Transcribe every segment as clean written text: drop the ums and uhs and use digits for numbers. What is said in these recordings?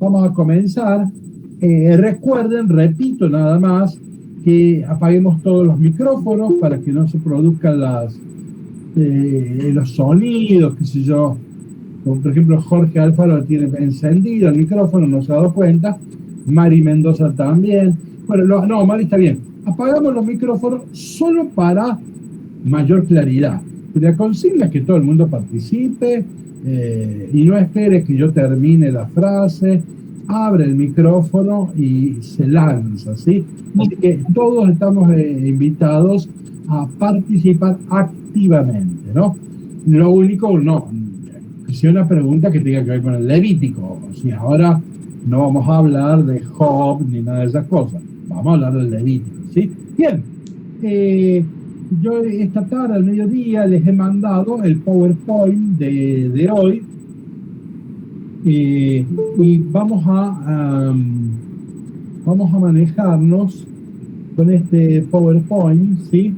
vamos a comenzar. Recuerden, repito nada más, que apaguemos todos los micrófonos para que no se produzcan los sonidos, qué sé yo. Como por ejemplo, Jorge Alfaro tiene encendido el micrófono, no se ha dado cuenta. Mari Mendoza también. Bueno, no, Mari está bien. Apagamos los micrófonos solo para mayor claridad. Y la consigna es que todo el mundo participe y no espere que yo termine la frase. Abre el micrófono y se lanza, ¿sí? Así que todos estamos invitados a participar activamente, ¿no? Lo único, no, que sea una pregunta que tenga que ver con el Levítico. O sea, ahora no vamos a hablar de Job ni nada de esas cosas. Vamos a hablar del Levítico, ¿sí? Bien. Yo esta tarde, al mediodía, les he mandado el PowerPoint de hoy. Y vamos a manejarnos con este PowerPoint, ¿sí?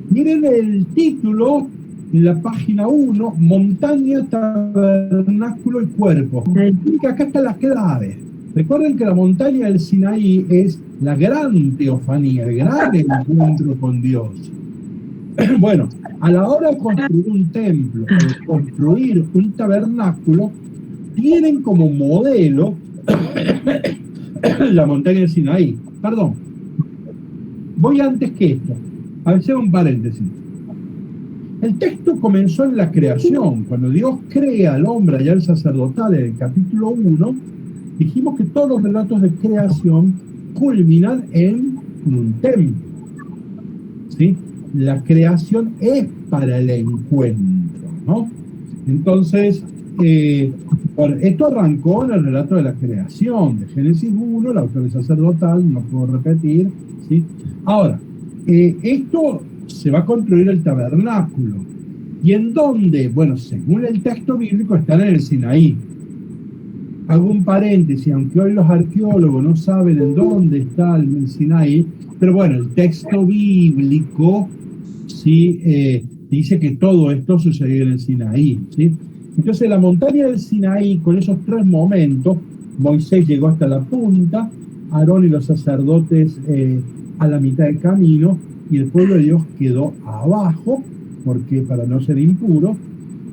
Miren el título en la página 1, Montaña, Tabernáculo y Cuerpo. Y acá está la clave. Recuerden que la montaña del Sinaí es la gran teofanía, el gran encuentro con Dios. Bueno, a la hora de construir un templo, de construir un tabernáculo, tienen como modelo la montaña del Sinaí. Perdón, voy antes que esto. A ver, hacer un paréntesis. El texto comenzó en la creación. Cuando Dios crea al hombre y al sacerdotal en el capítulo 1, dijimos que todos los relatos de creación culminan en un templo, ¿sí? La creación es para el encuentro, ¿no? Entonces, bueno, esto arrancó en el relato de la creación, de Génesis 1, el autor sacerdotal, no puedo repetir, ¿sí? Ahora, esto se va a construir el tabernáculo. ¿Y en dónde? Bueno, según el texto bíblico, están en el Sinaí. Hago un paréntesis, aunque hoy los arqueólogos no saben en dónde está el Sinaí, pero bueno, el texto bíblico sí dice que todo esto sucedió en el Sinaí, ¿sí? Entonces la montaña del Sinaí, con esos tres momentos, Moisés llegó hasta la punta, Aarón y los sacerdotes a la mitad del camino, y el pueblo de Dios quedó abajo, porque para no ser impuro.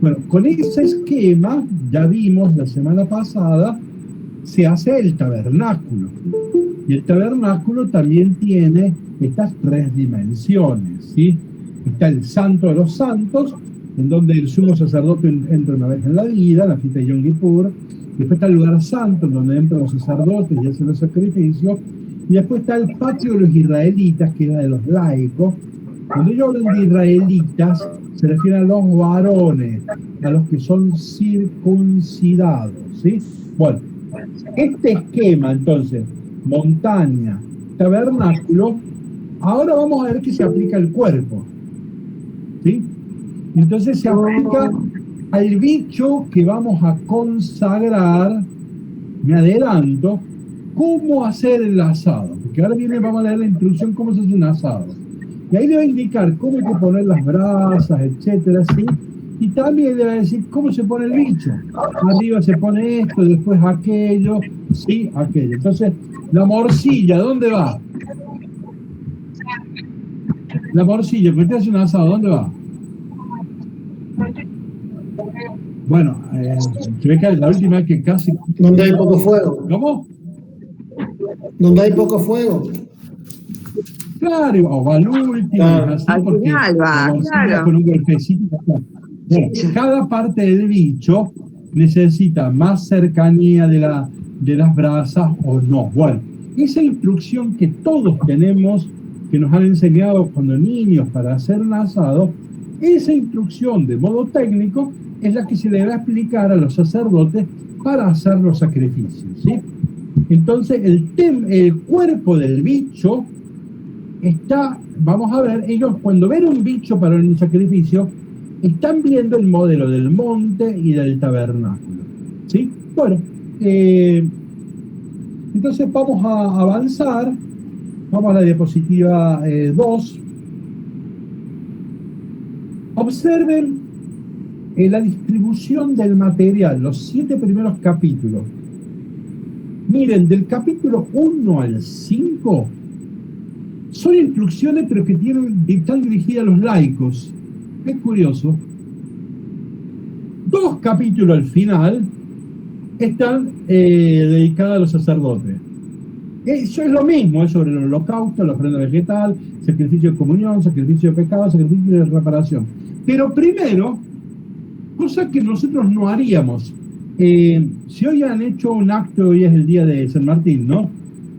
Bueno, con ese esquema, ya vimos la semana pasada, se hace el tabernáculo. Y el tabernáculo también tiene estas tres dimensiones, ¿sí? Está el Santo de los Santos, en donde el sumo sacerdote entra una vez en la vida, la fiesta de Yom Kippur. Después está el lugar santo, en donde entran los sacerdotes y hacen los sacrificios. Y después está el patio de los israelitas, que era de los laicos. Cuando ellos hablan de israelitas, se refiere a los varones, a los que son circuncidados, ¿sí? Bueno, este esquema, entonces, montaña, tabernáculo, ahora vamos a ver que se aplica al cuerpo, ¿sí? Entonces se aplica al bicho que vamos a consagrar. Me adelanto, cómo hacer el asado, porque ahora vamos a leer la instrucción cómo se hace un asado. Y ahí debe indicar cómo hay que poner las brasas, etcétera, ¿sí? Y también debe decir cómo se pone el bicho. Arriba se pone esto, después aquello, sí, aquello. Entonces, la morcilla, ¿dónde va? La morcilla, porque usted hace un asado, ¿dónde va? Bueno, se ve que la última vez que casi... Donde hay poco fuego. ¿Cómo? Donde hay poco fuego. Claro, o va al último, Claro. así, Al porque final va, la morcilla claro. con un golpecito. Bueno, cada parte del bicho necesita más cercanía de las brasas o no. Bueno, esa instrucción que todos tenemos, que nos han enseñado cuando niños para hacer un asado, esa instrucción de modo técnico es la que se le va a explicar a los sacerdotes para hacer los sacrificios, ¿sí? Entonces, el cuerpo del bicho está, vamos a ver, ellos cuando ven un bicho para un sacrificio, están viendo el modelo del monte y del tabernáculo, ¿sí? Bueno, entonces vamos a avanzar, vamos a la diapositiva 2. Observen la distribución del material, los 7 primeros capítulos. Miren, del capítulo 1 al 5 son instrucciones, pero que están dirigidas a los laicos. Es curioso. 2 capítulos al final están dedicados a los sacerdotes. Eso es lo mismo, es sobre el holocausto, la ofrenda vegetal, sacrificio de comunión, sacrificio de pecado, sacrificio de reparación. Pero primero, cosa que nosotros no haríamos. Si hoy han hecho un acto, hoy es el día de San Martín, ¿no?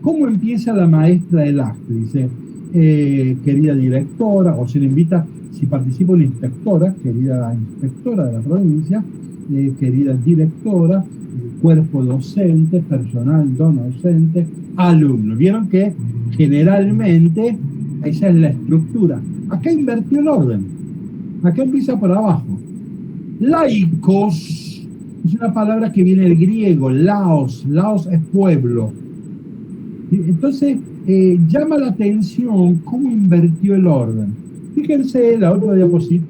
¿Cómo empieza la maestra del acto? Dice, querida directora, o se le invita, si participa una inspectora, querida inspectora de la provincia, querida directora, cuerpo docente, personal no docente, alumnos. Vieron que generalmente esa es la estructura. Acá invertió el orden. Acá empieza por abajo. Laicos es una palabra que viene del griego, laos. Laos es pueblo. Entonces, llama la atención cómo invertió el orden. Fíjense la otra diapositiva.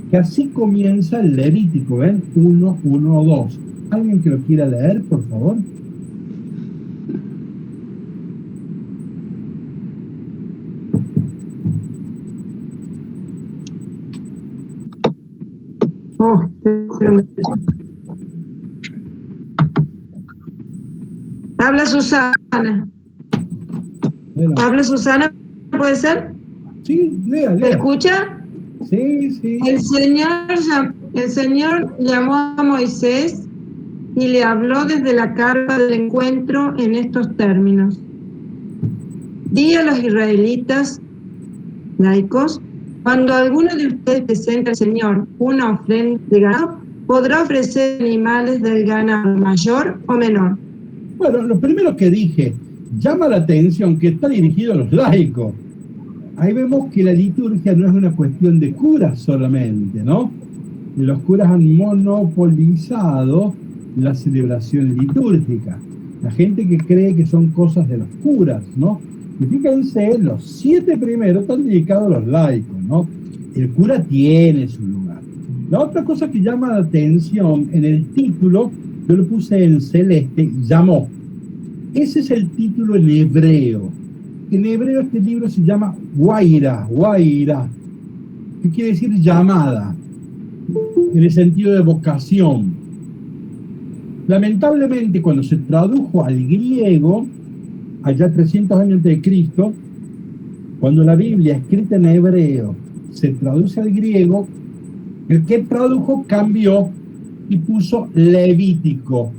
Que así comienza el Levítico, ¿ven? 1, 1, 2. ¿Alguien que lo quiera leer, por favor? Habla Susana. Habla Susana, ¿puede ser? Sí, lea. ¿Me escucha? Sí. El Señor llamó a Moisés y le habló desde la carpa del encuentro en estos términos. Di a los israelitas, laicos, cuando alguno de ustedes presente al Señor una ofrenda de ganado, podrá ofrecer animales del ganado mayor o menor. Bueno, lo primero que dije, llama la atención que está dirigido a los laicos. Ahí vemos que la liturgia no es una cuestión de curas solamente, ¿no? Los curas han monopolizado la celebración litúrgica. La gente que cree que son cosas de los curas, ¿no? Y fíjense, los 7 primeros están dedicados a los laicos, ¿no? El cura tiene su lugar. La otra cosa que llama la atención en el título, yo lo puse en celeste, llamó. Ese es el título en hebreo. En hebreo este libro se llama Guaira, que quiere decir llamada, en el sentido de vocación. Lamentablemente, cuando se tradujo al griego, allá 300 años antes de Cristo, cuando la Biblia escrita en hebreo se traduce al griego, el que tradujo cambió y puso Levítico,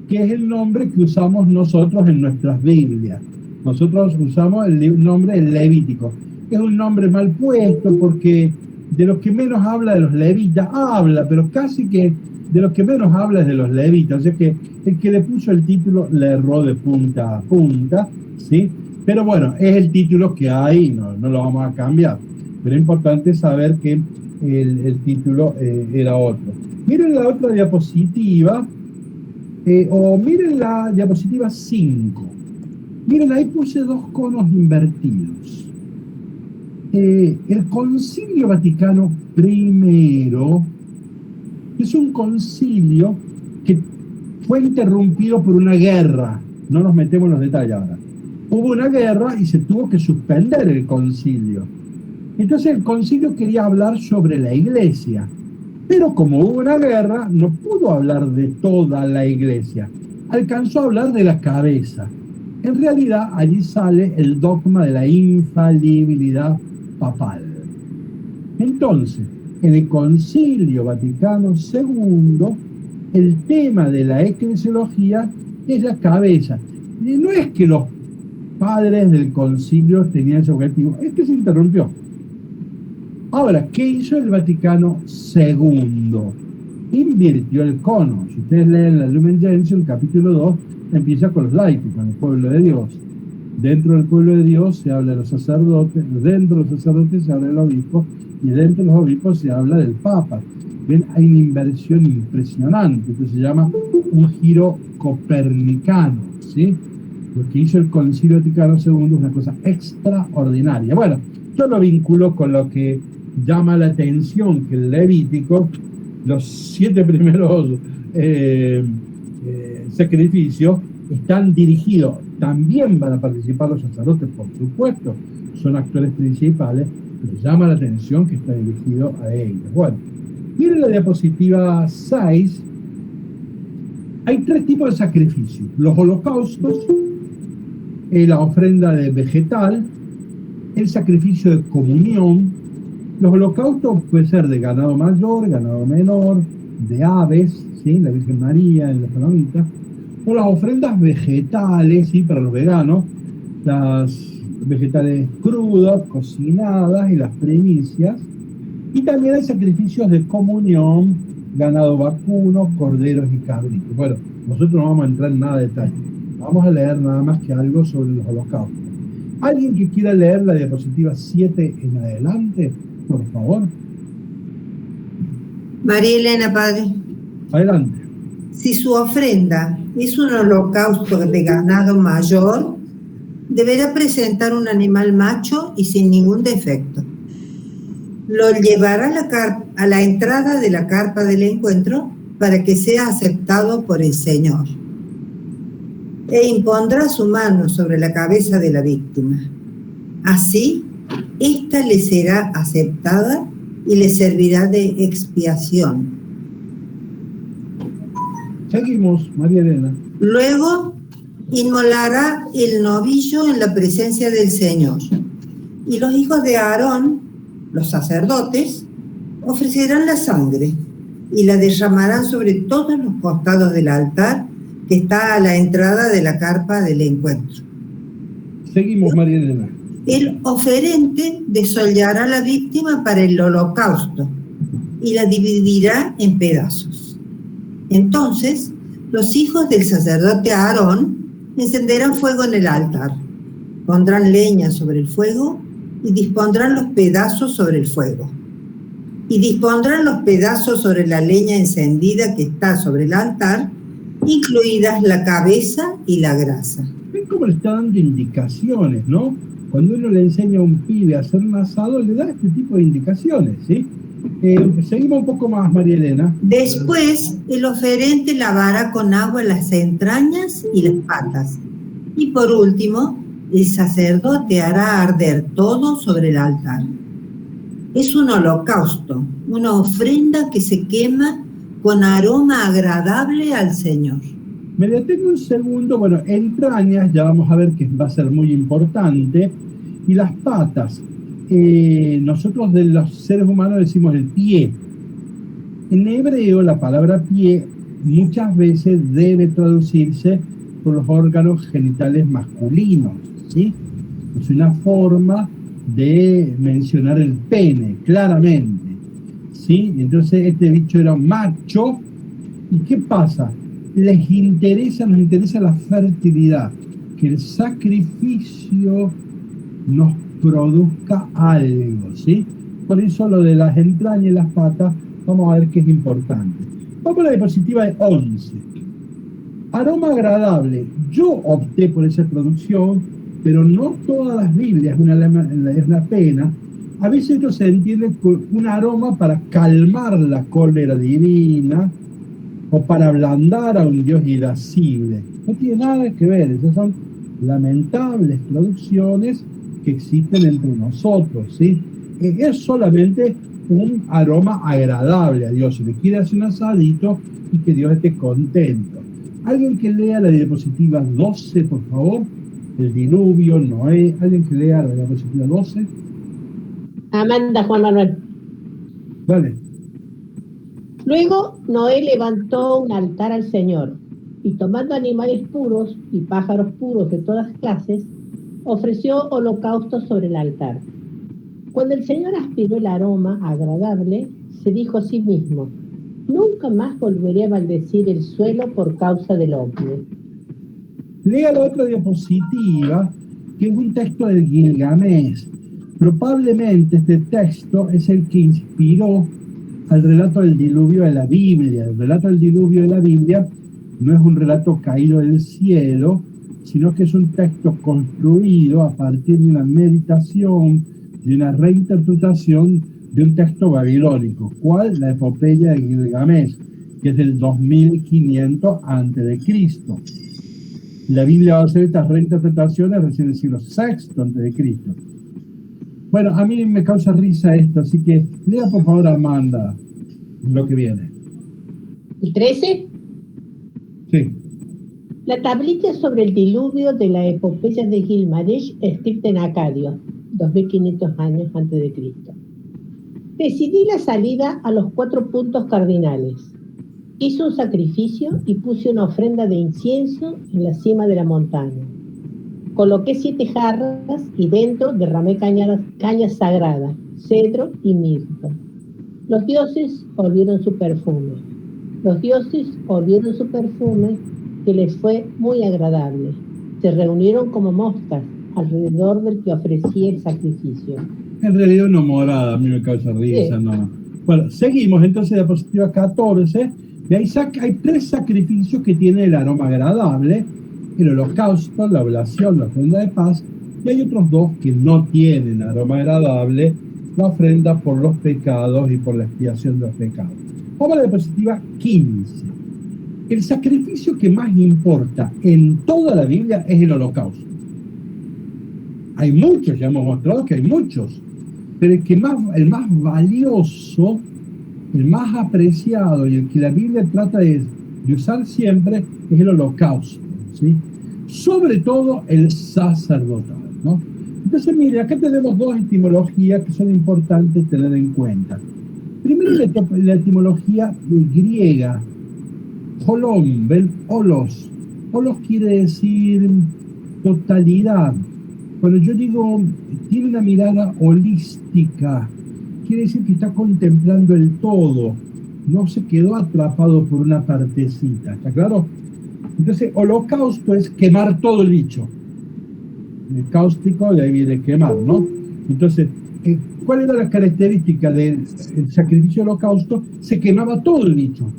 que es el nombre que usamos nosotros en nuestras Biblias. Nosotros usamos el nombre Levítico. Es un nombre mal puesto porque de los que menos habla de los levitas, habla, pero casi que de los que menos habla es de los levitas. O sea que el que le puso el título le erró de punta a punta, ¿sí? Pero bueno, es el título que hay, no lo vamos a cambiar. Pero es importante saber que el título era otro. Miren la otra diapositiva, o miren la diapositiva 5. Miren, ahí puse 2 conos invertidos. El Concilio Vaticano I es un concilio que fue interrumpido por una guerra. No nos metemos en los detalles ahora. Hubo una guerra y se tuvo que suspender el concilio. Entonces el concilio quería hablar sobre la iglesia, pero como hubo una guerra, no pudo hablar de toda la iglesia. Alcanzó a hablar de la cabeza. En realidad, allí sale el dogma de la infalibilidad papal. Entonces, en el Concilio Vaticano II, el tema de la eclesiología es la cabeza. Y no es que los padres del concilio tenían ese objetivo, es que se interrumpió. Ahora, ¿qué hizo el Vaticano II? Invirtió el cono. Si ustedes leen la Lumen Gentium, capítulo 2, empieza con los laicos, con el pueblo de Dios. Dentro del pueblo de Dios se habla de los sacerdotes, dentro de los sacerdotes se habla del obispo, y dentro de los obispos se habla del papa. ¿Ven? Hay una inversión impresionante, que se llama un giro copernicano, ¿sí? Lo que hizo el Concilio Vaticano II es una cosa extraordinaria. Bueno, yo lo vinculo con lo que llama la atención que el Levítico, los 7 primeros sacrificios, están dirigidos, también van a participar los sacerdotes, por supuesto, son actores principales, pero llama la atención que está dirigido a ellos. Bueno, miren la diapositiva 6, hay 3 tipos de sacrificios: los holocaustos, la ofrenda de vegetal, el sacrificio de comunión. Los holocaustos pueden ser de ganado mayor, ganado menor, de aves, ¿sí? La Virgen María en la palomita, o las ofrendas vegetales, ¿sí? Para los veganos, las vegetales crudas, cocinadas y las primicias. Y también hay sacrificios de comunión, ganado vacuno, corderos y cabritos. Bueno, nosotros no vamos a entrar en nada de detalle. Vamos a leer nada más que algo sobre los holocaustos. ¿Alguien que quiera leer la diapositiva 7 en adelante, por favor? María Elena, padre. Adelante. Si su ofrenda es un holocausto de ganado mayor, deberá presentar un animal macho y sin ningún defecto. Lo llevará a la entrada de la carpa del encuentro para que sea aceptado por el Señor. E impondrá su mano sobre la cabeza de la víctima. Así, ésta le será aceptada y le servirá de expiación. Seguimos, María Elena. Luego, inmolará el novillo en la presencia del Señor. Y los hijos de Aarón, los sacerdotes, ofrecerán la sangre y la derramarán sobre todos los costados del altar que está a la entrada de la carpa del encuentro. Seguimos, María Elena. El oferente desollará a la víctima para el holocausto y la dividirá en pedazos. Entonces, los hijos del sacerdote Aarón encenderán fuego en el altar, pondrán leña sobre el fuego y dispondrán los pedazos sobre el fuego. Y dispondrán los pedazos sobre la leña encendida que está sobre el altar, incluidas la cabeza y la grasa. ¿Ven cómo le está dando indicaciones, no? Cuando uno le enseña a un pibe a hacer un asado, le da este tipo de indicaciones, ¿sí? Seguimos un poco más, María Elena. Después, el oferente lavará con agua las entrañas y las patas. Y por último, el sacerdote hará arder todo sobre el altar. Es un holocausto, una ofrenda que se quema con aroma agradable al Señor. Me detengo un segundo. Bueno, entrañas, ya vamos a ver que va a ser muy importante. Y las patas. Nosotros de los seres humanos decimos el pie. En hebreo la palabra pie muchas veces debe traducirse por los órganos genitales masculinos, ¿sí? Es una forma de mencionar el pene, claramente, ¿sí? Entonces este bicho era un macho. ¿Y qué pasa? Nos interesa la fertilidad, que el sacrificio nos produzca algo, ¿sí? Por eso lo de las entrañas y las patas, vamos a ver que es importante. Vamos a la diapositiva 11. Aroma agradable. Yo opté por esa traducción, pero no todas las Biblias, es una pena. A veces esto se entiende con un aroma para calmar la cólera divina o para ablandar a un Dios irascible. No tiene nada que ver, esas son lamentables traducciones que existen entre nosotros, ¿sí? Es solamente un aroma agradable a Dios. Si le quiere hacer un asadito y que Dios esté contento. Alguien que lea la diapositiva 12, por favor. El diluvio, Noé. Alguien que lea la diapositiva 12. Amanda, Juan Manuel. Vale. Luego Noé levantó un altar al Señor y tomando animales puros y pájaros puros de todas clases, ofreció holocaustos sobre el altar. Cuando el Señor aspiró el aroma agradable, se dijo a sí mismo: nunca más volveré a maldecir el suelo por causa del hombre. Lea la otra diapositiva, que es un texto del Gilgamesh. Probablemente este texto es el que inspiró al relato del diluvio de la Biblia. El relato del diluvio de la Biblia no es un relato caído del cielo, sino que es un texto construido a partir de una meditación, de una reinterpretación de un texto babilónico. ¿Cuál? La epopeya de Gilgamesh, que es del 2500 a.C. La Biblia va a hacer estas reinterpretaciones recién del siglo VI a.C. Bueno, a mí me causa risa esto, así que lea por favor, Amanda, lo que viene. ¿El 13? Sí. La tablilla sobre el diluvio de la epopeya de Gilgamesh, escrita en acadio, 2500 años antes de Cristo. Decidí la salida a los 4 puntos cardinales. Hice un sacrificio y puse una ofrenda de incienso en la cima de la montaña. Coloqué 7 jarras y dentro derramé caña sagrada, cedro y mirto. Los dioses olieron su perfume. Que les fue muy agradable. Se reunieron como moscas alrededor del que ofrecía el sacrificio. En realidad una morada, a mí me causa risa, Sí. ¿no? Bueno, seguimos entonces diapositiva 14, y ahí hay 3 sacrificios que tienen el aroma agradable: el holocausto, la oblación, la ofrenda de paz, y hay otros 2 que no tienen aroma agradable: la ofrenda por los pecados y por la expiación de los pecados. Vamos a la diapositiva 15. El sacrificio que más importa en toda la Biblia es el holocausto. Hay muchos, ya hemos mostrado que hay muchos, pero el más valioso, el más apreciado y el que la Biblia trata de usar siempre es el holocausto, ¿sí? Sobre todo el sacerdotal, ¿no? Entonces, mire, acá tenemos 2 etimologías que son importantes tener en cuenta. Primero, la etimología griega. Holom, ven, holos. Holos quiere decir totalidad. Cuando yo digo tiene una mirada holística, quiere decir que está contemplando el todo. No se quedó atrapado por una partecita, ¿está claro? Entonces, holocausto es quemar todo el bicho. El cáustico, de ahí viene quemar, ¿no? Entonces, ¿cuál era la característica del sacrificio holocausto? Se quemaba todo el bicho.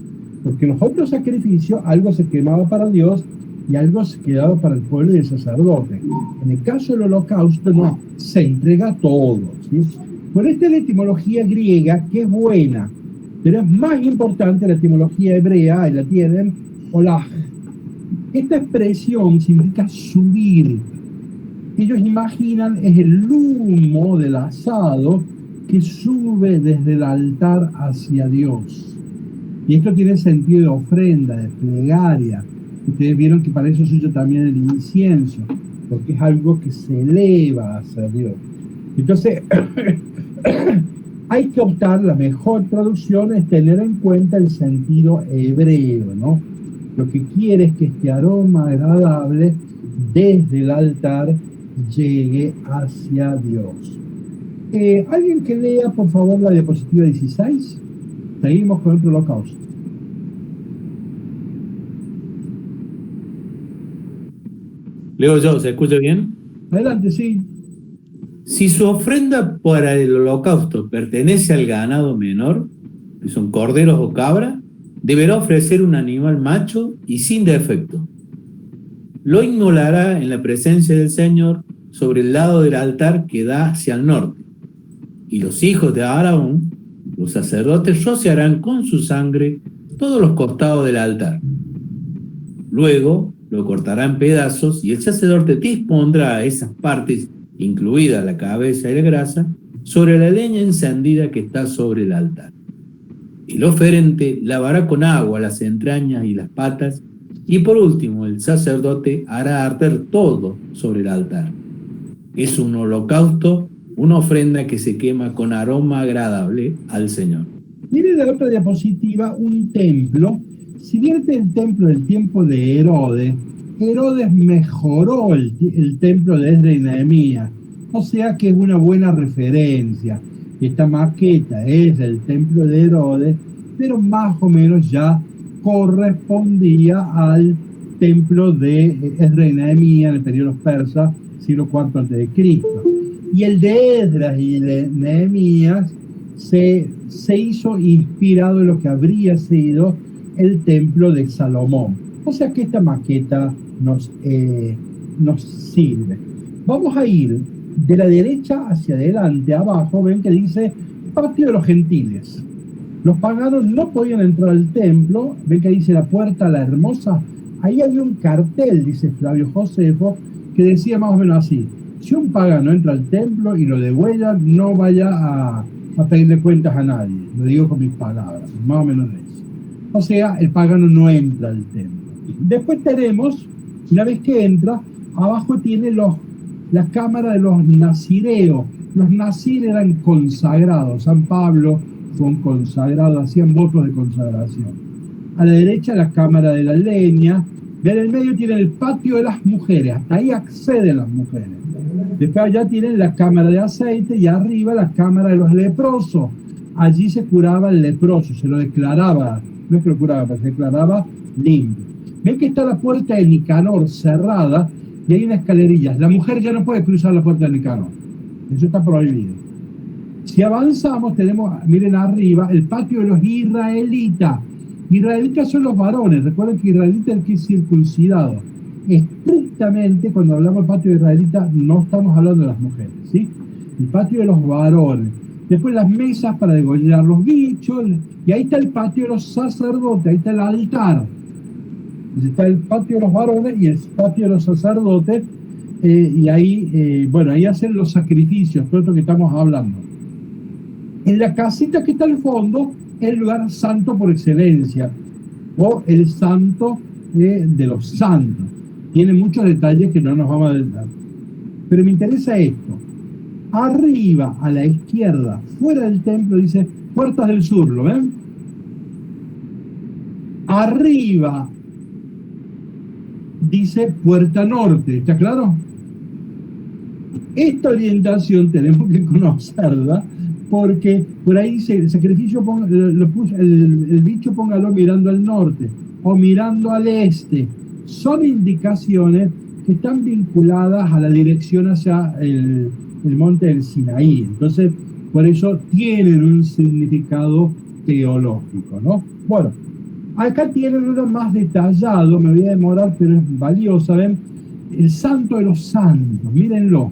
Porque en los otros sacrificios algo se quemaba para Dios y algo se quedaba para el pueblo y el sacerdote. En el caso del holocausto, no, se entrega todo, ¿sí? Bueno, esta es la etimología griega, que es buena, pero es más importante la etimología hebrea, ahí la tienen, olaj. Esta expresión significa subir. Ellos imaginan es el humo del asado que sube desde el altar hacia Dios. Y esto tiene sentido de ofrenda, de plegaria. Ustedes vieron que para eso se usa también el incienso, porque es algo que se eleva hacia Dios. Entonces, hay que optar, la mejor traducción es tener en cuenta el sentido hebreo, ¿no? Lo que quiere es que este aroma agradable desde el altar llegue hacia Dios. ¿Alguien que lea, por favor, la diapositiva 16? Seguimos con otro holocausto. Leo yo, ¿se escucha bien? Adelante, sí. Si su ofrenda para el holocausto pertenece al ganado menor, que son corderos o cabras, deberá ofrecer un animal macho y sin defecto. Lo inmolará en la presencia del Señor sobre el lado del altar que da hacia el norte. Y los hijos de Aarón, los sacerdotes, rociarán con su sangre todos los costados del altar. Luego lo cortará en pedazos y el sacerdote dispondrá esas partes, incluida la cabeza y la grasa, sobre la leña encendida que está sobre el altar. El oferente lavará con agua las entrañas y las patas, y por último el sacerdote hará arder todo sobre el altar. Es un holocausto, una ofrenda que se quema con aroma agradable al Señor. Miren la otra diapositiva, un templo. Si bien el templo del tiempo de Herodes, Herodes mejoró el templo de Esdras y Nehemías, o sea que es una buena referencia. Esta maqueta es del templo de Herodes, pero más o menos ya correspondía al templo de Esdras y Nehemías en el periodo persa, siglo IV a.C. Y el de Esdras y de Nehemías se hizo inspirado en lo que habría sido el templo de Salomón. O sea que esta maqueta nos sirve. Vamos a ir de la derecha hacia adelante, abajo, ven que dice patio de los gentiles. Los paganos no podían entrar al templo. Ven que dice la puerta la hermosa. Ahí había un cartel, dice Flavio Josefo, que decía más o menos así: si un pagano entra al templo y lo degüella, no vaya a pedirle cuentas a nadie. Lo digo con mis palabras, más o menos eso. O sea, el pagano no entra al templo. Después tenemos, una vez que entra, abajo tiene la cámara de los nazireos. Los nazireos eran consagrados. San Pablo fue un consagrado, hacían votos de consagración. A la derecha la cámara de la leña. En el medio tienen el patio de las mujeres, hasta ahí acceden las mujeres. Después allá tienen la cámara de aceite y arriba la cámara de los leprosos. Allí se curaba el leproso, se lo declaraba, no es que lo curaba, pero se declaraba limpio. Ven que está la puerta de Nicanor cerrada y hay una escalerilla. La mujer ya no puede cruzar la puerta de Nicanor, eso está prohibido. Si avanzamos tenemos, miren arriba, el patio de los israelitas. Israelitas son los varones. Recuerden que israelita es el que es circuncidado. Estrictamente, cuando hablamos del patio de israelita, no estamos hablando de las mujeres, ¿sí? El patio de los varones. Después las mesas para degollar los bichos. Y ahí está el patio de los sacerdotes. Ahí está el altar. Entonces está el patio de los varones y el patio de los sacerdotes. Y ahí, ahí hacen los sacrificios, todo esto que estamos hablando. En la casita que está al fondo, el lugar santo por excelencia, o el santo de los santos. Tiene muchos detalles que no nos vamos a detallar. Pero me interesa esto. Arriba, a la izquierda, fuera del templo, dice Puertas del Sur, ¿lo ven? Arriba dice Puerta Norte, ¿está claro? Esta orientación tenemos que conocerla, porque por ahí dice el sacrificio, el bicho póngalo mirando al norte o mirando al este. Son indicaciones que están vinculadas a la dirección hacia el monte del Sinaí. Entonces, por eso tienen un significado teológico, ¿no? Bueno, acá tienen uno más detallado, me voy a demorar, pero es valioso, ¿ven? El santo de los santos, mírenlo.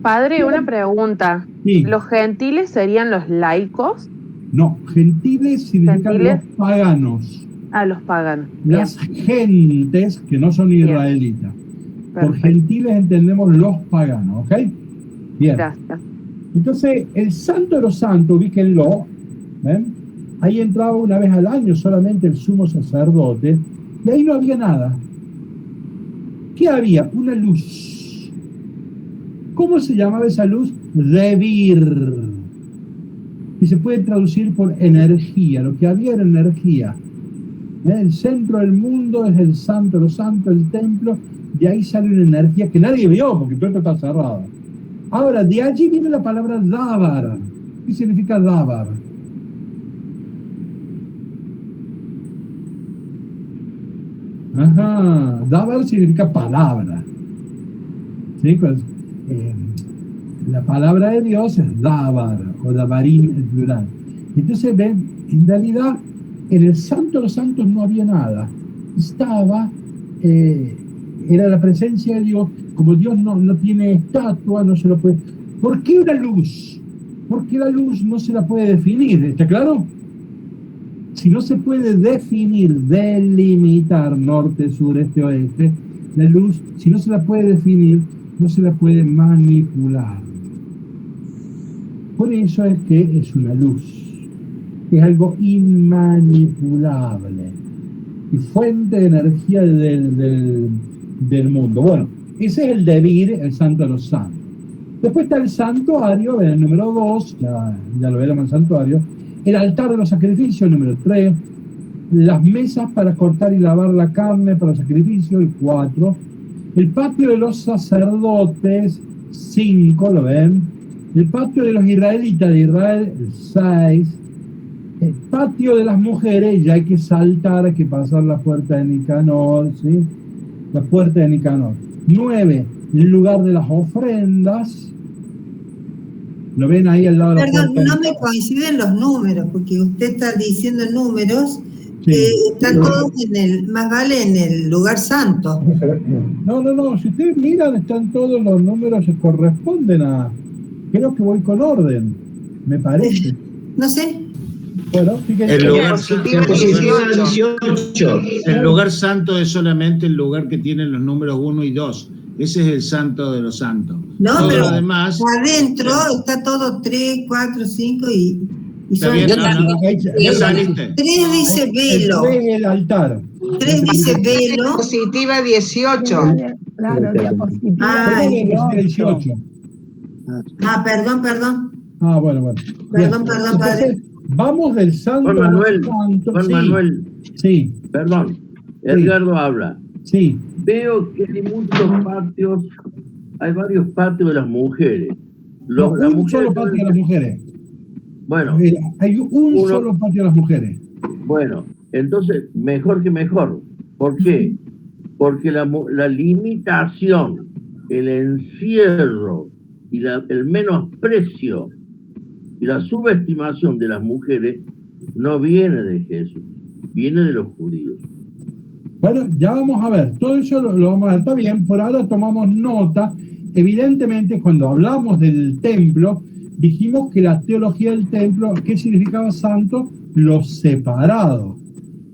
Padre, una pregunta. Sí. ¿Los gentiles serían los laicos? No, gentiles significan los paganos. Ah, los paganos. Las gentes que no son israelitas. Por gentiles entendemos los paganos, ¿ok? Bien. Gracias. Entonces, el santo de los santos, ubíquenlo, ¿ven? Ahí entraba una vez al año solamente el sumo sacerdote, y ahí no había nada. ¿Qué había? Una luz. ¿Cómo se llamaba esa luz? Revir. Y se puede traducir por energía. Lo que había era energía. El centro del mundo es el santo de los santos, el templo, de ahí sale una energía que nadie vio porque todo esto está cerrado. Ahora, de allí viene la palabra Dabar. ¿Qué significa Dabar? Ajá, Dabar significa palabra. ¿Sí? Pues, la palabra de Dios es Dabar, o Dabarim en plural. Entonces, ven, en realidad, en el santo de los santos no había nada. Estaba, era la presencia de Dios. Como Dios no tiene estatua, no se lo puede... ¿Por qué una luz? Porque la luz no se la puede definir, ¿está claro? Si no se puede definir, delimitar norte, sur, este, oeste, la luz, si no se la puede definir, no se la puede manipular. Por eso es que es una luz. Es algo inmanipulable y fuente de energía del mundo. Bueno, ese es el Debir, el santo de los santos. Después está el santuario, el número 2, ya lo veremos el santuario, el altar de los sacrificios, el número 3, las mesas para cortar y lavar la carne para los sacrificios, el 4, el patio de los sacerdotes, 5, ¿lo ven? El patio de los israelitas de Israel, el 6, el patio de las mujeres, ya hay que saltar, hay que pasar la puerta de Nicanor, ¿sí? La puerta de Nicanor. 9, el lugar de las ofrendas. ¿Lo ven ahí al lado de la puerta? Perdón, no me coinciden los números, porque usted está diciendo números Sí. que están todos más vale en el lugar santo. No, si ustedes miran, están todos los números que corresponden a... Creo que voy con orden, me parece. No sé. Bueno, fíjense. El lugar, Diapositiva 18. el lugar santo es solamente el lugar que tiene los números 1 y 2. Ese es el santo de los santos. No, Todo pero lo demás, adentro está todo 3, 4, 5 y está son bien, tres. ya saliste. 3 dice velo. El altar. 3 dice velo. Diapositiva 18. Claro, diapositiva Ay. 18. Ah, perdón. Bueno. Perdón, Entonces, padre. vamos del santo. Juan Manuel, santo. Juan Sí, Manuel, sí, perdón, Edgardo habla. sí. Veo que hay muchos patios, hay varios patios de las mujeres. No, Las un mujeres solo patio de las mujeres. Bueno, Hay un solo patio de las mujeres. bueno, entonces, mejor que mejor. ¿Por qué? Porque la limitación, el encierro y el menosprecio y la subestimación de las mujeres no viene de Jesús, viene de los judíos. Bueno, ya vamos a ver, todo eso lo vamos a ver. Está bien, por ahora tomamos nota. Evidentemente, cuando hablamos del templo, dijimos que la teología del templo, ¿qué significaba santo? Lo separado.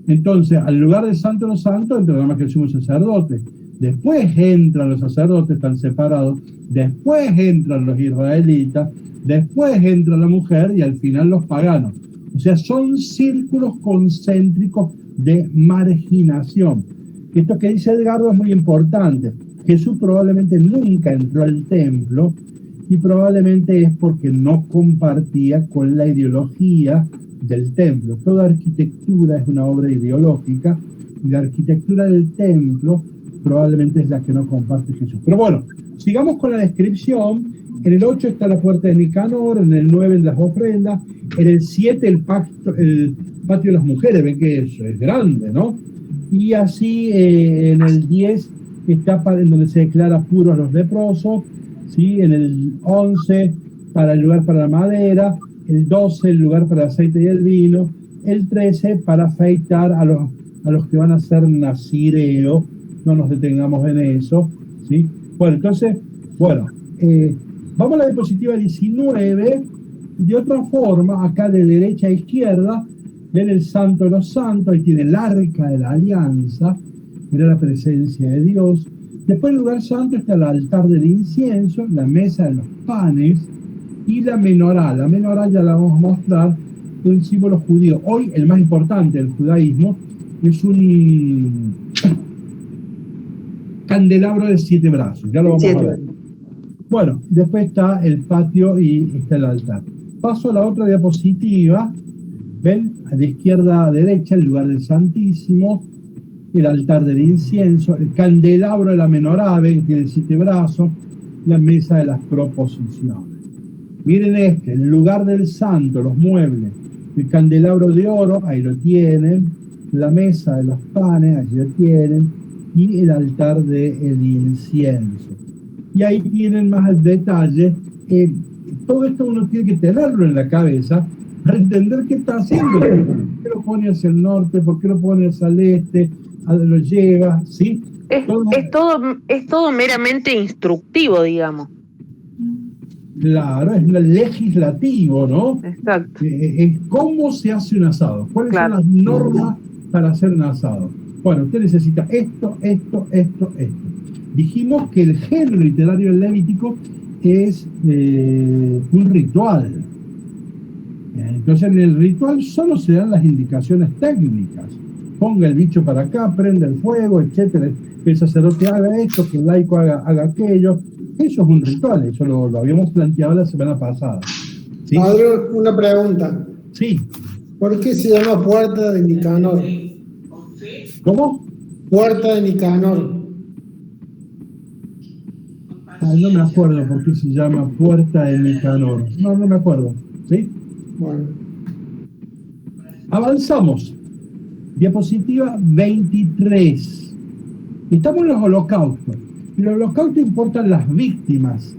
Entonces, al lugar de santo de los santos, entra nada más que el sumo sacerdote. Después entran los sacerdotes, están separados. Después entran los israelitas. Después entra la mujer y al final los paganos. O sea, son círculos concéntricos de marginación. Esto que dice Edgardo es muy importante. Jesús probablemente nunca entró al templo y probablemente es porque no compartía con la ideología del templo. Toda arquitectura es una obra ideológica y la arquitectura del templo probablemente es la que no comparte Jesús. Pero bueno, sigamos con la descripción. En el 8 está la puerta de Nicanor, en el 9 las ofrendas, en el 7 el patio de las mujeres, ven que es grande, ¿no? Y así en el 10 está en donde se declara puros a los leprosos, ¿sí? En el 11 para el lugar para la madera, el 12 el lugar para el aceite y el vino, el 13 para afeitar a los que van a ser nazireos, no nos detengamos en eso, ¿sí? Bueno, entonces, vamos a la diapositiva 19. De otra forma, acá de derecha a izquierda, ven el santo de los santos, ahí tiene el arca de la alianza, mira la presencia de Dios. Después en el lugar santo está el altar del incienso, la mesa de los panes y la menorá. La menorá ya la vamos a mostrar, es un símbolo judío. Hoy el más importante del judaísmo es un candelabro de 7 brazos, ya lo vamos a ver. Bueno, después está el patio y está el altar. Paso a la otra diapositiva. ¿Ven? De izquierda a derecha, el lugar del Santísimo, el altar del incienso, el candelabro de la menorá, ven, tiene 7 brazos, la mesa de las proposiciones. Miren el lugar del santo, los muebles, el candelabro de oro, ahí lo tienen, la mesa de los panes, ahí lo tienen, y el altar del incienso. Y ahí tienen más detalles. Todo esto uno tiene que tenerlo en la cabeza para entender qué está haciendo. ¿Por qué lo pone hacia el norte? ¿Por qué lo pone hacia el este? ¿A dónde lo lleva? ¿Sí? Es todo meramente instructivo, digamos. Claro, es legislativo, ¿no? Exacto. Es cómo se hace un asado. ¿Cuáles son las normas para hacer un asado? Bueno, usted necesita esto. Dijimos que el género literario del Levítico es un ritual. Entonces en el ritual solo se dan las indicaciones técnicas. Ponga el bicho para acá, prenda el fuego, etcétera. Que el sacerdote haga esto, que el laico haga aquello. Eso es un ritual, eso lo habíamos planteado la semana pasada. ¿Sí? Padre, una pregunta. Sí. ¿Por qué se llama Puerta de Nicanor? ¿Cómo? Puerta de Nicanor. No me acuerdo por qué se llama Puerta de Nicanor. No me acuerdo. ¿Sí? Bueno. Avanzamos. Diapositiva 23. Estamos en los holocaustos. En los holocaustos importan las víctimas,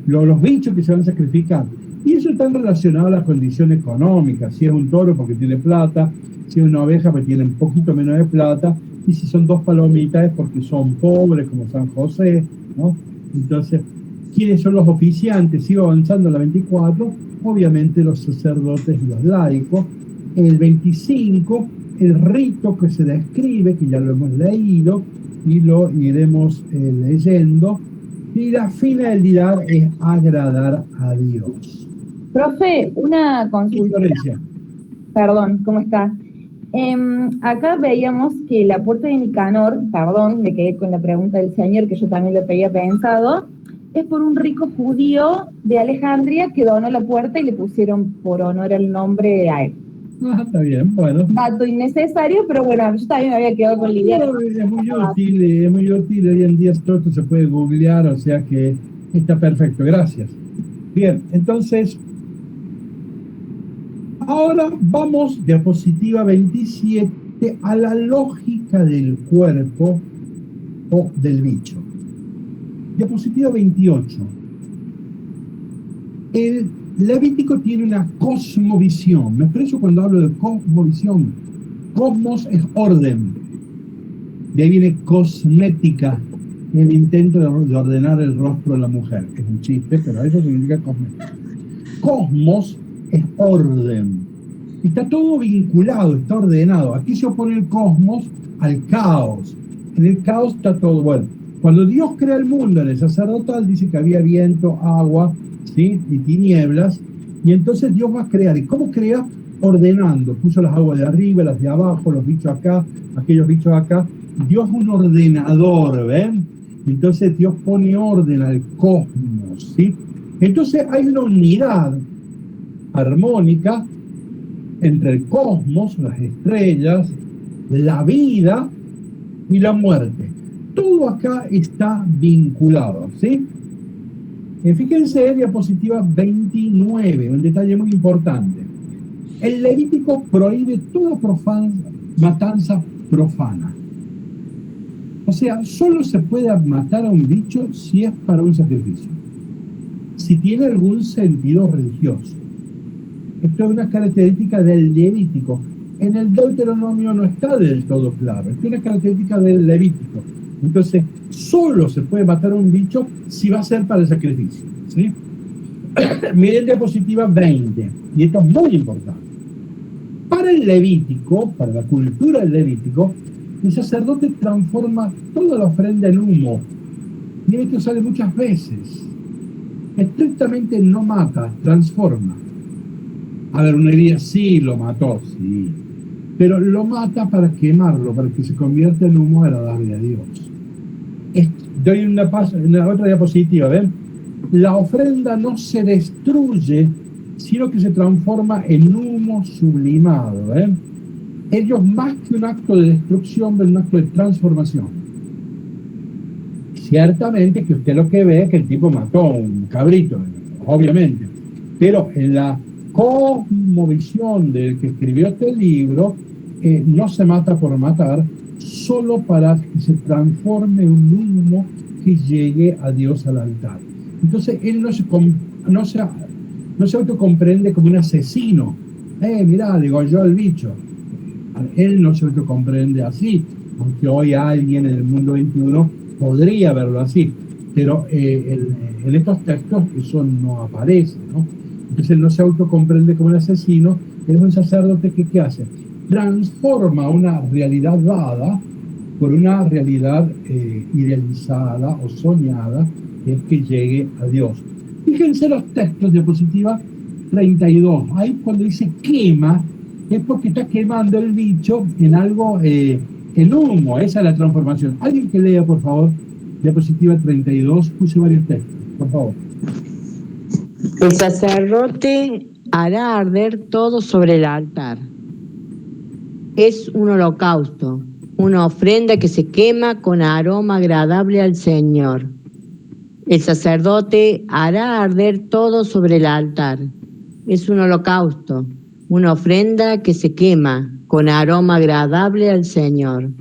los bichos que se van a sacrificar. Y eso está relacionado a la condición económica. Si es un toro porque tiene plata, si es una oveja porque tiene un poquito menos de plata, y si son 2 palomitas es porque son pobres, como San José, ¿no? Entonces, ¿Quiénes son los oficiantes? Sigo avanzando a la 24, obviamente los sacerdotes y los laicos. El 25, el rito que se describe, que ya lo hemos leído y lo iremos leyendo. Y la finalidad es agradar a Dios. Profe, una consulta. Perdón, ¿cómo está? Acá veíamos que la puerta de Nicanor, perdón, me quedé con la pregunta del señor, que yo también lo había pensado, es por un rico judío de Alejandría que donó la puerta y le pusieron por honor el nombre a él. Ah, está bien, bueno. Dato innecesario, pero bueno, yo también me había quedado con la idea. No, es muy útil, hoy en día todo esto se puede googlear, o sea que está perfecto, gracias. Bien, entonces, ahora vamos, diapositiva 27, a la lógica del cuerpo o del bicho. Diapositiva 28. El Levítico tiene una cosmovisión. Me expreso cuando hablo de cosmovisión. Cosmos es orden. De ahí viene cosmética, el intento de ordenar el rostro de la mujer. Es un chiste, pero eso significa cosmética. Cosmos es orden. Está todo vinculado, está ordenado. Aquí se opone el cosmos al caos. En el caos está todo bueno. Cuando Dios crea el mundo en el sacerdotal, dice que había viento, agua, ¿sí? Y tinieblas. Y entonces Dios va a crear. ¿Y cómo crea? Ordenando. Puso las aguas de arriba, las de abajo, los bichos acá, aquellos bichos acá. Dios es un ordenador, ¿ven? Entonces Dios pone orden al cosmos, ¿sí? Entonces hay una unidad armónica entre el cosmos, las estrellas, la vida y la muerte. Todo acá está vinculado, ¿sí? Fíjense en diapositiva 29, un detalle muy importante. El Levítico prohíbe toda matanza profana. O sea, solo se puede matar a un bicho si es para un sacrificio, si tiene algún sentido religioso. Esto es una característica del Levítico. En el Deuteronomio no está del todo claro. Esto es una característica del Levítico. Entonces, solo se puede matar a un bicho si va a ser para el sacrificio, ¿sí? Miren diapositiva 20, y esto es muy importante. Para el Levítico, para la cultura del Levítico, el sacerdote transforma toda la ofrenda en humo. Y esto sale muchas veces. Estrictamente no mata, transforma. A ver, uno diría, sí, lo mató, sí. Pero lo mata para quemarlo, para que se convierta en humo agradable a Dios. Doy una otra diapositiva, ¿ven? La ofrenda no se destruye, sino que se transforma en humo sublimado, ¿ven? Ellos, más que un acto de destrucción, ven un acto de transformación. Ciertamente que usted lo que ve es que el tipo mató a un cabrito, obviamente, pero en la cosmovisión del que escribió este libro, no se mata por matar, solo para que se transforme en un humo que llegue a Dios al altar. Entonces él no se autocomprende como un asesino. Mirá, degolló al bicho. Él no se autocomprende así, aunque hoy alguien en el mundo 21 podría verlo así, pero en estos textos eso no aparece, ¿no? Entonces él no se autocomprende como un asesino, es un sacerdote que ¿qué hace? Transforma una realidad dada por una realidad idealizada o soñada, que es que llegue a Dios. Fíjense los textos, diapositiva 32. Ahí cuando dice quema, es porque está quemando el bicho en algo, en humo. Esa es la transformación. Alguien que lea, por favor, diapositiva 32. Puse varios textos, por favor. El sacerdote hará arder todo sobre el altar. Es un holocausto, una ofrenda que se quema con aroma agradable al Señor. El sacerdote hará arder todo sobre el altar. Es un holocausto, una ofrenda que se quema con aroma agradable al Señor.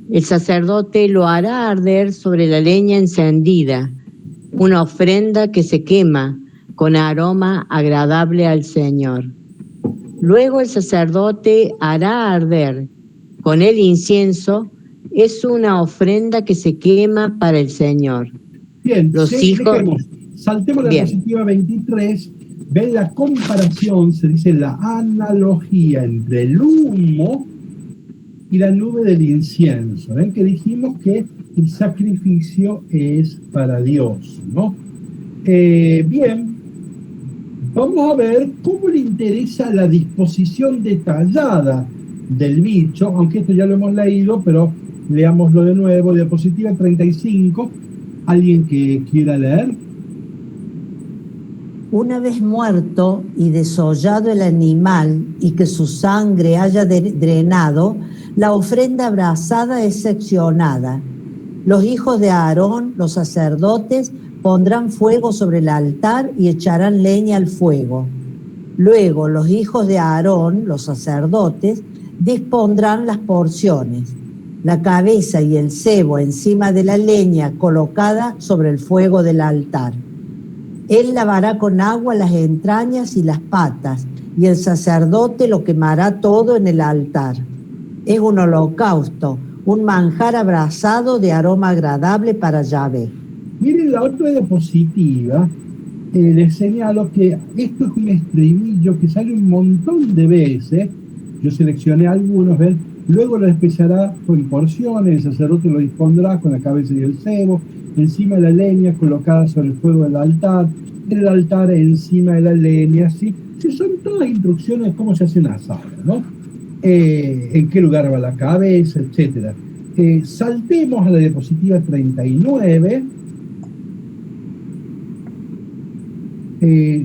El sacerdote lo hará arder sobre la leña encendida, una ofrenda que se quema con aroma agradable al Señor. Luego el sacerdote hará arder con el incienso, es una ofrenda que se quema para el Señor. Bien, Los sí, hijos... dejemos. Saltemos la Bien. diapositiva 23. Ven la comparación, se dice la analogía entre el humo y la nube del incienso. Ven que dijimos que el sacrificio es para Dios, ¿no? Bien, vamos a ver cómo le interesa la disposición detallada del bicho, aunque esto ya lo hemos leído, pero leámoslo de nuevo. Diapositiva 35. ¿Alguien que quiera leer? Una vez muerto y desollado el animal y que su sangre haya drenado, la ofrenda abrasada es seccionada. Los hijos de Aarón, los sacerdotes, pondrán fuego sobre el altar y echarán leña al fuego. Luego los hijos de Aarón, los sacerdotes, dispondrán las porciones, la cabeza y el cebo encima de la leña colocada sobre el fuego del altar. Él lavará con agua las entrañas y las patas, y el sacerdote lo quemará todo en el altar. Es un holocausto, un manjar abrasado de aroma agradable para Yahvé. Miren la otra diapositiva, les señalo que esto es un estribillo que sale un montón de veces. Yo seleccioné algunos, ¿ven? Luego lo despechará en porciones, el sacerdote lo dispondrá con la cabeza y el cebo, encima de la leña colocada sobre el fuego del altar, en el altar encima de la leña, ¿sí? Sí, son todas instrucciones de cómo se hace un asado, ¿no? En qué lugar va la cabeza, etcétera. Saltemos a la diapositiva 39,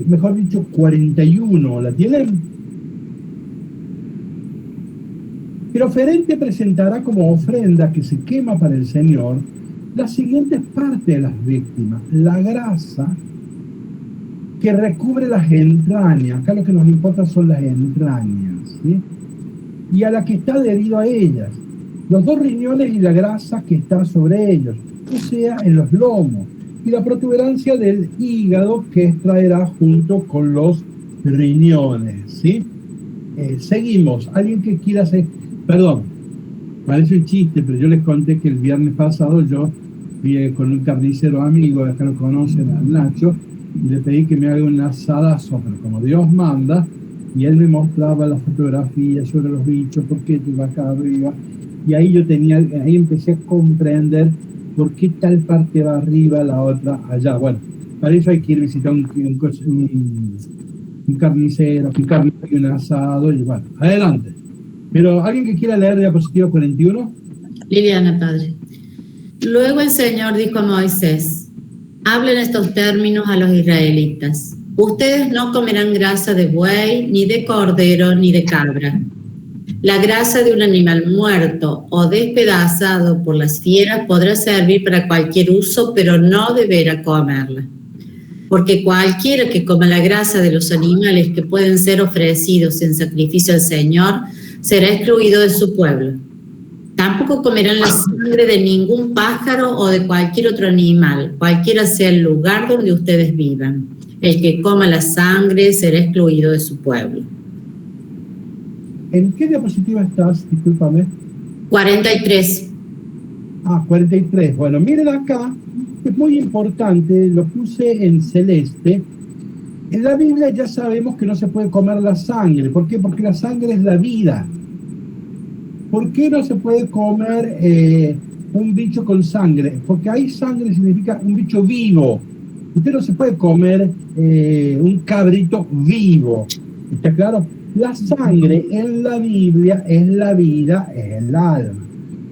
mejor dicho 41, ¿la tienen? El oferente presentará como ofrenda que se quema para el Señor las siguientes partes de las víctimas: la grasa que recubre las entrañas, acá lo que nos importa son las entrañas, ¿sí? Y a la que está adherido a ellas, los 2 riñones y la grasa que está sobre ellos, o sea, en los lomos, y la protuberancia del hígado que extraerá junto con los riñones, ¿sí? Seguimos. ¿Alguien que quiera hacer? Perdón, parece un chiste, pero yo les conté que el viernes pasado yo vi con un carnicero amigo, acá lo conocen, al Nacho, y le pedí que me haga un asadazo, pero como Dios manda, y él me mostraba las fotografías sobre los bichos, por qué iba acá arriba, y ahí ahí empecé a comprender por qué tal parte va arriba, la otra allá. Bueno, para eso hay que ir a visitar un carnicero, y un asado, y bueno, adelante. Pero ¿alguien que quiera leer diapositiva 41? Liliana, padre. Luego el Señor dijo a Moisés: hablen estos términos a los israelitas. Ustedes no comerán grasa de buey, ni de cordero, ni de cabra. La grasa de un animal muerto o despedazado por las fieras podrá servir para cualquier uso, pero no deberá comerla. Porque cualquiera que coma la grasa de los animales que pueden ser ofrecidos en sacrificio al Señor será excluido de su pueblo. Tampoco comerán la sangre de ningún pájaro o de cualquier otro animal, cualquiera sea el lugar donde ustedes vivan. El que coma la sangre será excluido de su pueblo. ¿En qué diapositiva estás? Discúlpame. 43. 43. Bueno, miren acá, es muy importante, lo puse en celeste. En la Biblia ya sabemos que no se puede comer la sangre. ¿Por qué? Porque la sangre es la vida. ¿Por qué no se puede comer un bicho con sangre? Porque ahí sangre significa un bicho vivo. Usted no se puede comer un cabrito vivo. ¿Está claro? La sangre en la Biblia es la vida, es el alma.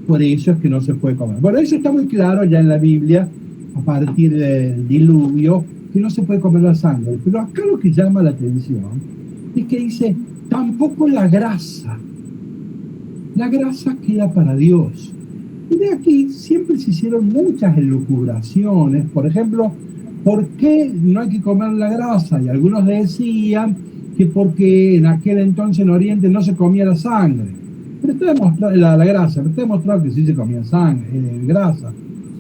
Por eso es que no se puede comer. Bueno, eso está muy claro ya en la Biblia, a partir del diluvio, que no se puede comer la sangre. Pero acá lo que llama la atención es que dice, tampoco la grasa. La grasa queda para Dios. Y de aquí siempre se hicieron muchas elucubraciones. Por ejemplo, ¿por qué no hay que comer la grasa? Y algunos decían que porque en aquel entonces en Oriente no se comía la sangre. Pero está demostrado, la grasa, pero está demostrado que sí se comía sangre, grasa.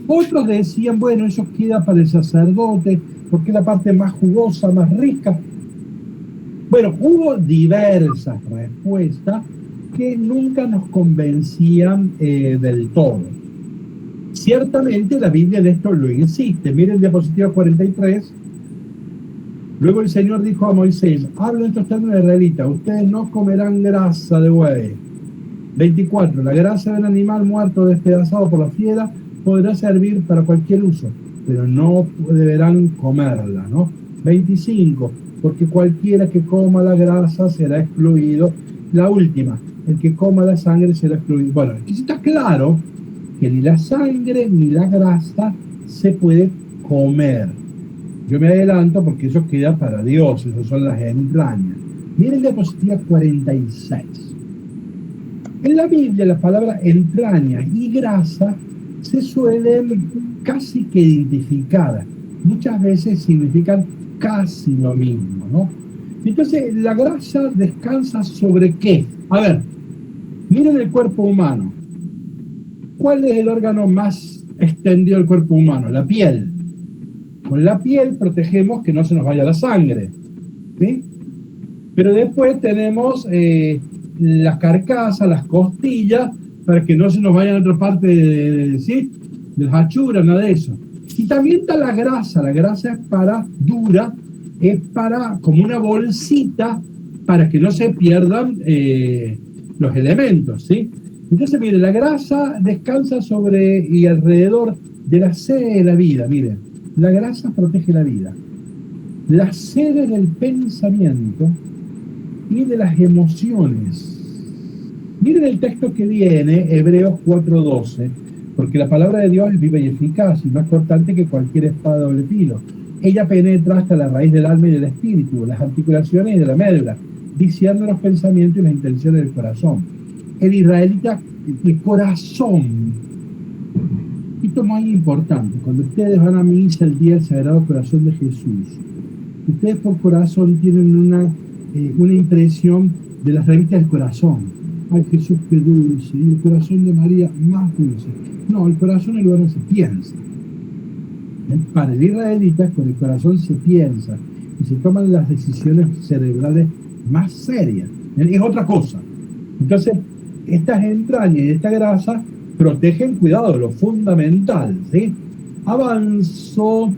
Otros decían, bueno, eso queda para el sacerdote, porque es la parte más jugosa, más rica. Bueno, hubo diversas respuestas que nunca nos convencían del todo. Ciertamente la Biblia de esto lo insiste. Miren diapositiva 43. Luego el Señor dijo a Moisés, habla en estos términos israelitas, ustedes no comerán grasa de buey. 24. La grasa del animal muerto despedazado por la fiera podrá servir para cualquier uso, pero no deberán comerla, ¿no? 25. Porque cualquiera que coma la grasa será excluido. La última, el que coma la sangre será excluido. Bueno, aquí está claro que ni la sangre ni la grasa se puede comer. Yo me adelanto porque eso queda para Dios, eso son las entrañas. Miren diapositiva 46. En la Biblia la palabra entraña y grasa se suelen casi que identificar. Muchas veces significan casi lo mismo, ¿no? Entonces, la grasa descansa sobre ¿qué? A ver, miren el cuerpo humano. ¿Cuál es el órgano más extendido del cuerpo humano? La piel. Con la piel protegemos que no se nos vaya la sangre, ¿sí? Pero después tenemos la carcasa, las costillas, para que no se nos vaya a otra parte ¿sí? de las achuras, nada de eso. Y también está la grasa es para dura, es para como una bolsita para que no se pierdan los elementos, ¿sí? Entonces, mire, la grasa descansa sobre y alrededor de la sede de la vida, miren. La grasa protege la vida. La sede del pensamiento y de las emociones. Miren el texto que viene, Hebreos 4:12, porque la palabra de Dios es viva y eficaz y más cortante que cualquier espada de doble filo. Ella penetra hasta la raíz del alma y del espíritu, las articulaciones y de la médula, discierne los pensamientos y las intenciones del corazón. El israelita, el corazón. Esto es muy importante. Cuando ustedes van a misa el día del Sagrado Corazón de Jesús, ustedes por corazón tienen una impresión de las revistas del corazón. Ay, Jesús, qué dulce. Y el corazón de María, más dulce. No, el corazón es el lugar donde se piensa. Para el israelita, con el corazón se piensa y se toman las decisiones cerebrales más serias. Es otra cosa. Entonces, estas entrañas y esta grasa protegen, cuidado, lo fundamental, ¿sí? Avanzo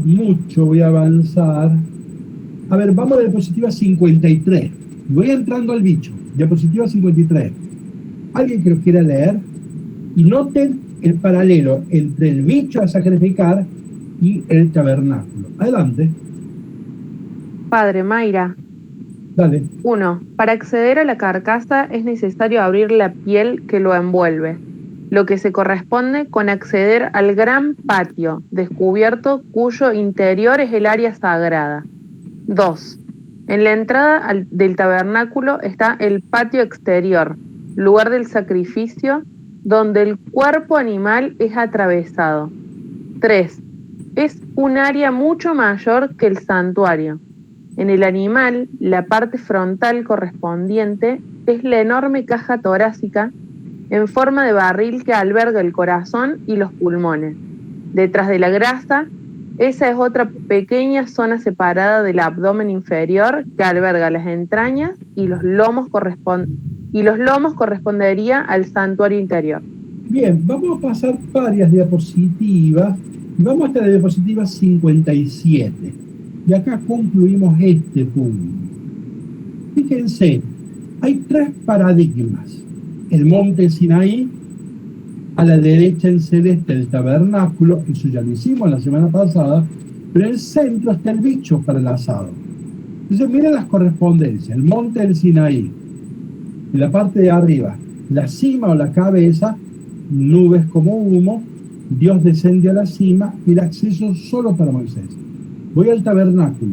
mucho, voy a avanzar. A ver, vamos a la diapositiva 53. Voy entrando al bicho. Diapositiva 53. ¿Alguien que lo quiera leer? Y noten el paralelo entre el bicho a sacrificar y el tabernáculo. Adelante. Padre Mayra. Dale. 1. Para acceder a la carcasa es necesario abrir la piel que lo envuelve, lo que se corresponde con acceder al gran patio descubierto cuyo interior es el área sagrada. 2. En la entrada del tabernáculo está el patio exterior, lugar del sacrificio, donde el cuerpo animal es atravesado. 3. Es un área mucho mayor que el santuario. En el animal, la parte frontal correspondiente es la enorme caja torácica en forma de barril que alberga el corazón y los pulmones. Detrás de la grasa, esa es otra pequeña zona separada del abdomen inferior que alberga las entrañas y los lomos correspondería al santuario interior. Bien, vamos a pasar varias diapositivas y vamos hasta la diapositiva 57. Y acá concluimos este punto. Fíjense, hay 3 paradigmas. El monte Sinaí, a la derecha en celeste el tabernáculo, eso ya lo hicimos la semana pasada, pero en el centro está el bicho para el asado. Entonces miren las correspondencias. El monte del Sinaí, en la parte de arriba, la cima o la cabeza, nubes como humo, Dios descendió a la cima y el acceso solo para Moisés. Voy al tabernáculo.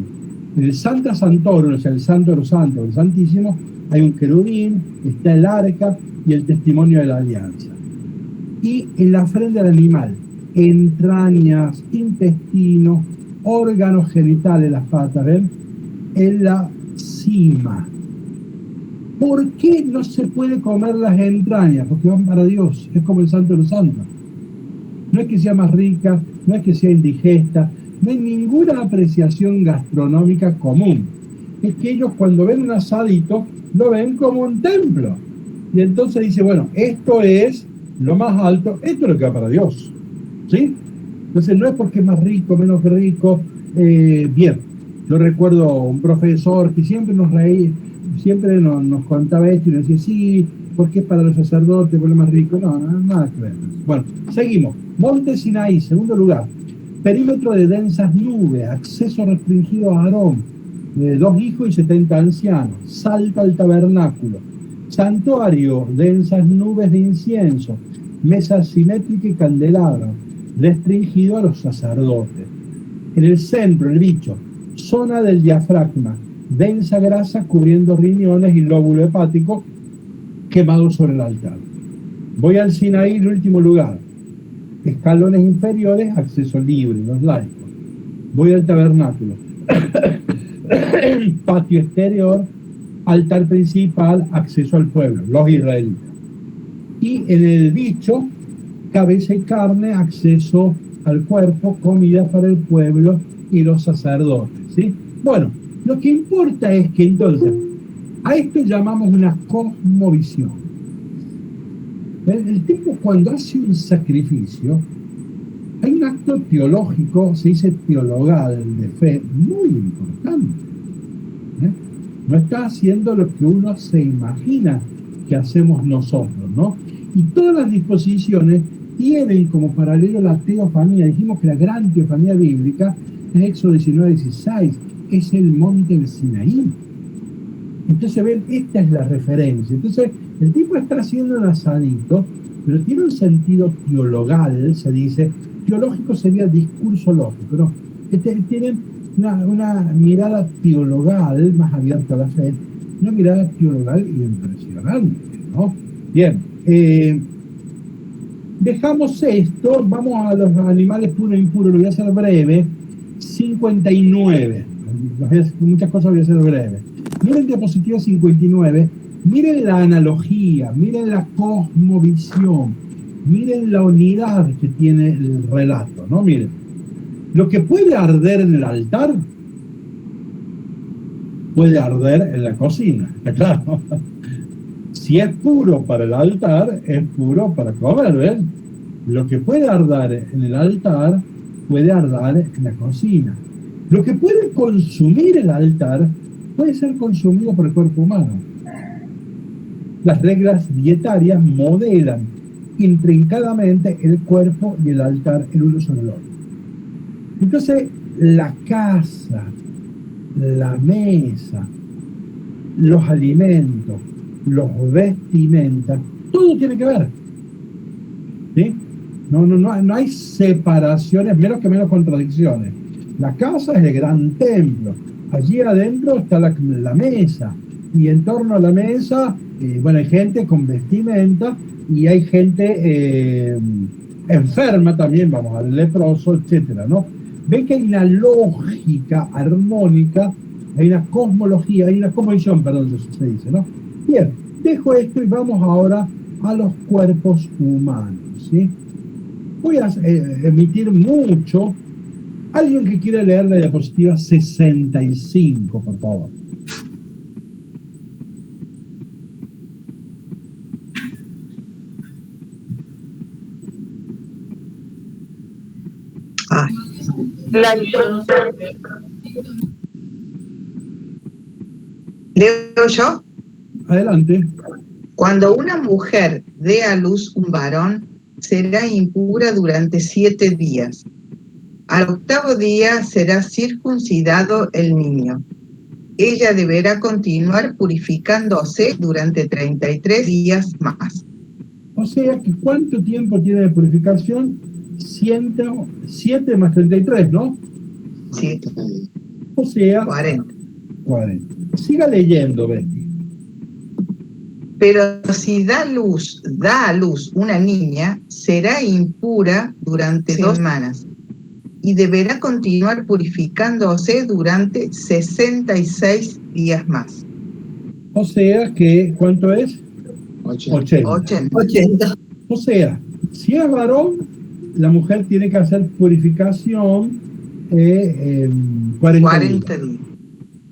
En el Santa Santorum, o sea, el Santo de los Santos, el Santísimo, hay un querubín, está el arca y el testimonio de la alianza. Y en la frente del animal, entrañas, intestino, órganos genitales, las patas, ¿ven? En la cima. ¿Por qué no se puede comer las entrañas? Porque van para Dios, es como el Santo de los Santos. No es que sea más rica, no es que sea indigesta, no hay ninguna apreciación gastronómica común. Es que ellos cuando ven un asadito, lo ven como un templo. Y entonces dice, bueno, esto es lo más alto, esto es lo que va para Dios. ¿Sí? Entonces no es porque es más rico, menos rico. Bien, yo recuerdo un profesor que siempre nos reía, siempre nos contaba esto y nos decía, sí, porque es para los sacerdotes, porque es más rico. No, nada que ver. Bueno, seguimos. Monte Sinaí, segundo lugar. Perímetro de densas nubes, acceso restringido a Aarón, 2 hijos y 70 ancianos. Salta al tabernáculo. Santuario, densas nubes de incienso, mesa simétrica y candelabro, restringido a los sacerdotes. En el centro, el bicho, zona del diafragma, densa grasa cubriendo riñones y lóbulo hepático quemado sobre el altar. Voy al Sinaí, el último lugar. Escalones inferiores, acceso libre, los laicos. Voy al tabernáculo. Patio exterior, altar principal, acceso al pueblo, los israelitas. Y en el bicho, cabeza y carne, acceso al cuerpo, comida para el pueblo y los sacerdotes, ¿sí? Bueno, lo que importa es que entonces, a esto llamamos una cosmovisión. El tipo cuando hace un sacrificio, hay un acto teológico, se dice teologal, de fe, muy importante. No está haciendo lo que uno se imagina que hacemos nosotros, ¿no? Y todas las disposiciones tienen como paralelo la teofanía. Dijimos que la gran teofanía bíblica es Éxodo 19:16, es el monte del Sinaí. Entonces ven, esta es la referencia. Entonces el tipo está haciendo un asadito, pero tiene un sentido teologal, se dice. Teológico sería discurso lógico, ¿no? Tienen una mirada teologal más abierta a la fe, una mirada teologal impresionante, ¿no? Bien, dejamos esto, vamos a los animales puros e impuros, lo voy a hacer breve. 59, muchas cosas voy a hacer breve. Miren diapositiva 59, miren la analogía, miren la cosmovisión, miren la unidad que tiene el relato, ¿no? Miren, lo que puede arder en el altar puede arder en la cocina, ¿está claro? Si es puro para el altar, es puro para comer, ¿ven? Lo que puede arder en el altar puede arder en la cocina. Lo que puede consumir el altar puede ser consumido por el cuerpo humano. Las reglas dietarias modelan intrincadamente el cuerpo y el altar el uno sobre el otro. Entonces, la casa, la mesa, los alimentos, los vestimentas, todo tiene que ver. ¿Sí? No hay separaciones, menos contradicciones. La casa es el gran templo. Allí adentro está la mesa. Y en torno a la mesa, bueno, hay gente con vestimenta y hay gente enferma también, vamos al leproso, etcétera, ¿no? Ven que hay una lógica armónica, hay una cosmología, hay una cosmovisión, perdón, se dice, ¿no? Bien, dejo esto y vamos ahora a los cuerpos humanos, ¿sí? Voy a emitir mucho. Alguien que quiera leer la diapositiva 65, por favor. ¿Leo yo? Adelante. Cuando una mujer dé a luz un varón, será impura durante 7 días. Al 8º día será circuncidado el niño. Ella deberá continuar purificándose durante 33 días más. O sea, que ¿cuánto tiempo tiene de purificación? 7 más 33, ¿no? 7. O sea, 40. Siga leyendo, Betty. Pero si da a luz una niña, será impura durante 2 semanas y deberá continuar purificándose durante 66 días más. O sea que, ¿cuánto es? 80. O sea, si es varón, la mujer tiene que hacer purificación 40 días.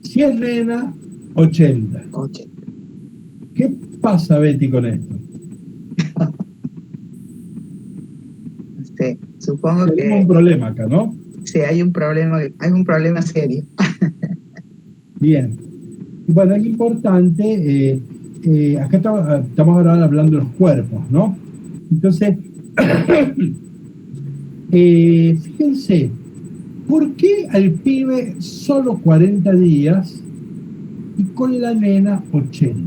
Si es nena, 80. pasa, Betty, con esto? Sí, supongo que Tenemos un problema acá, ¿no? sí, hay un problema serio. Bien. Bueno, es importante, acá estamos ahora hablando de los cuerpos, ¿no? Entonces, fíjense, ¿por qué al pibe solo 40 días y con la nena 80?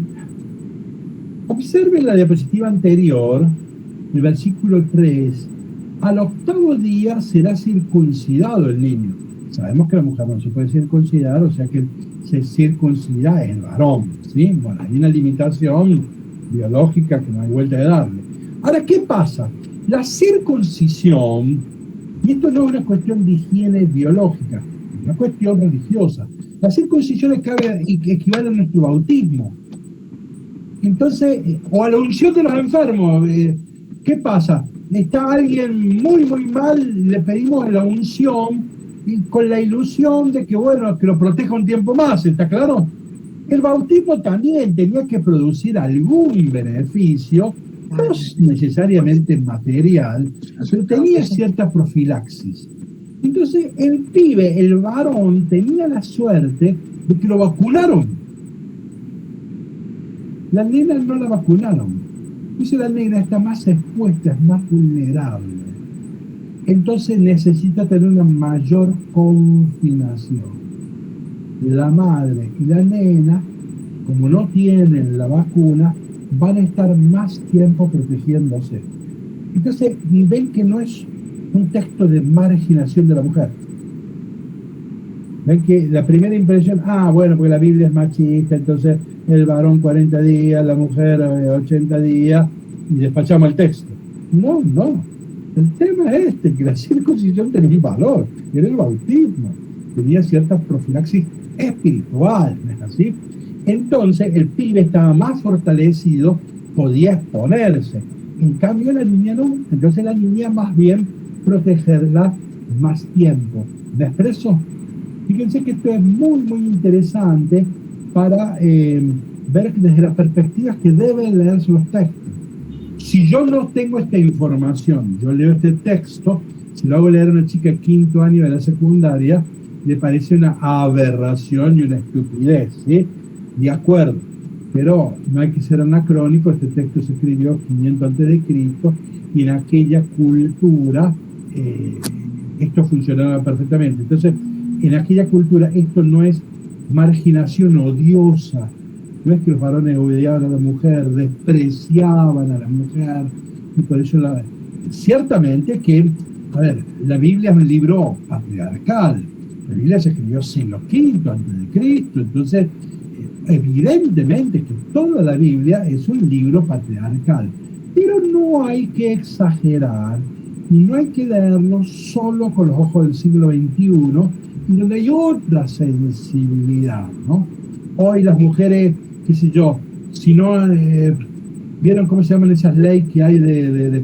Observen la diapositiva anterior, el versículo 3. Al 8º día será circuncidado el niño. Sabemos que la mujer no se puede circuncidar, o sea que se circuncida el varón, ¿sí? Bueno, hay una limitación biológica que no hay vuelta de darle. Ahora, ¿qué pasa? La circuncisión, y esto no es una cuestión de higiene biológica, es una cuestión religiosa. La circuncisión equivale a nuestro bautismo. Entonces, o a la unción de los enfermos, ¿qué pasa? Está alguien muy, muy mal, le pedimos la unción y con la ilusión de que, bueno, que lo proteja un tiempo más, ¿está claro? El bautismo también tenía que producir algún beneficio, no necesariamente material, pero tenía cierta profilaxis. Entonces, el pibe, el varón, tenía la suerte de que lo vacunaron. La nena no la vacunaron. Entonces la nena está más expuesta, es más vulnerable. Entonces necesita tener una mayor confinación. La madre y la nena, como no tienen la vacuna, van a estar más tiempo protegiéndose. Entonces, ven que no es un texto de marginación de la mujer. Ven que la primera impresión, bueno, porque la Biblia es machista, entonces el varón 40 días, la mujer 80 días, y despachamos el texto. No. El tema es que la circuncisión tenía un valor, era el bautismo, tenía cierta profilaxis espiritual, ¿no es así? Entonces el pibe estaba más fortalecido, podía exponerse. En cambio la niña no, entonces la niña más bien protegerla más tiempo. ¿Me expreso? Fíjense que esto es muy, muy interesante para ver desde las perspectivas que deben leerse los textos. Si yo no tengo esta información, yo leo este texto, si lo hago leer a una chica de 5º año de la secundaria, le parece una aberración y una estupidez, ¿sí? De acuerdo, pero no hay que ser anacrónico, este texto se escribió 500 a.C. y en aquella cultura esto funcionaba perfectamente. Entonces, en aquella cultura esto no es marginación odiosa, no es que los varones odiaban a la mujer, despreciaban a la mujer, y por eso ciertamente que, a ver, la Biblia es un libro patriarcal, la Biblia se escribió siglo V a.C., entonces evidentemente que toda la Biblia es un libro patriarcal, pero no hay que exagerar y no hay que leerlo solo con los ojos del siglo XXI, y donde hay otra sensibilidad, ¿no? Hoy las mujeres, qué sé yo, si no, ¿vieron cómo se llaman esas leyes que hay de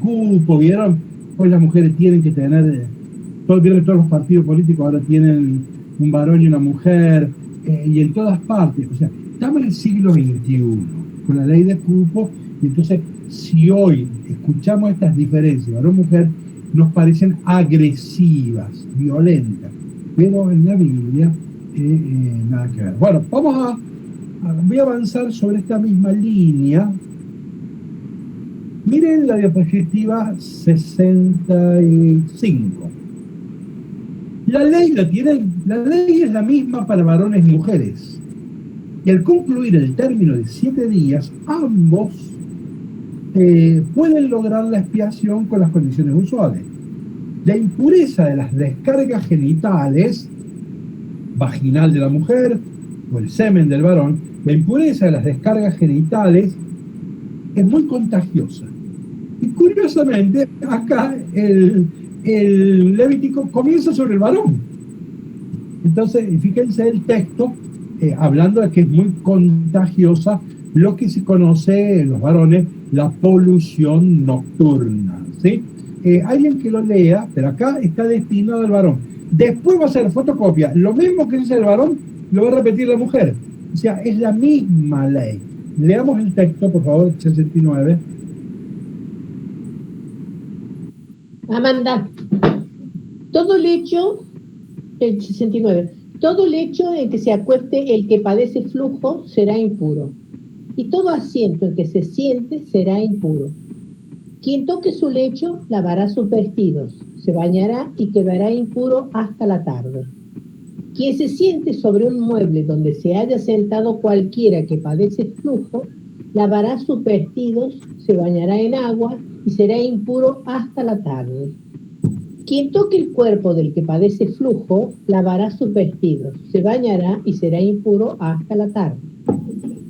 cupo? ¿Vieron? Hoy las mujeres tienen que tener, vieron que todos los partidos políticos ahora tienen un varón y una mujer, y en todas partes, o sea, estamos en el siglo XXI, con la ley de cupo, y entonces, si hoy escuchamos estas diferencias, varón-mujer, nos parecen agresivas, violentas, pero en la Biblia nada que ver. Bueno, voy a avanzar sobre esta misma línea. Miren la diapositiva 65. La ley es la misma para varones y mujeres. Y al concluir el término de 7 días, ambos pueden lograr la expiación con las condiciones usuales. La impureza de las descargas genitales, vaginal de la mujer o el semen del varón, la impureza de las descargas genitales es muy contagiosa. Y curiosamente, acá el Levítico comienza sobre el varón. Entonces, fíjense el texto, hablando de que es muy contagiosa lo que se conoce en los varones, la polución nocturna, ¿sí? Alguien que lo lea, pero acá está destinado al varón. Después va a ser fotocopia. Lo mismo que dice el varón, lo va a repetir la mujer. O sea, es la misma ley. Leamos el texto, por favor, 69. Amanda, todo el hecho, el 69, todo el hecho en que se acueste el que padece flujo será impuro, y todo asiento en que se siente será impuro. Quien toque su lecho lavará sus vestidos, se bañará y quedará impuro hasta la tarde. Quien se siente sobre un mueble donde se haya sentado cualquiera que padece flujo, lavará sus vestidos, se bañará en agua y será impuro hasta la tarde. Quien toque el cuerpo del que padece flujo, lavará sus vestidos, se bañará y será impuro hasta la tarde.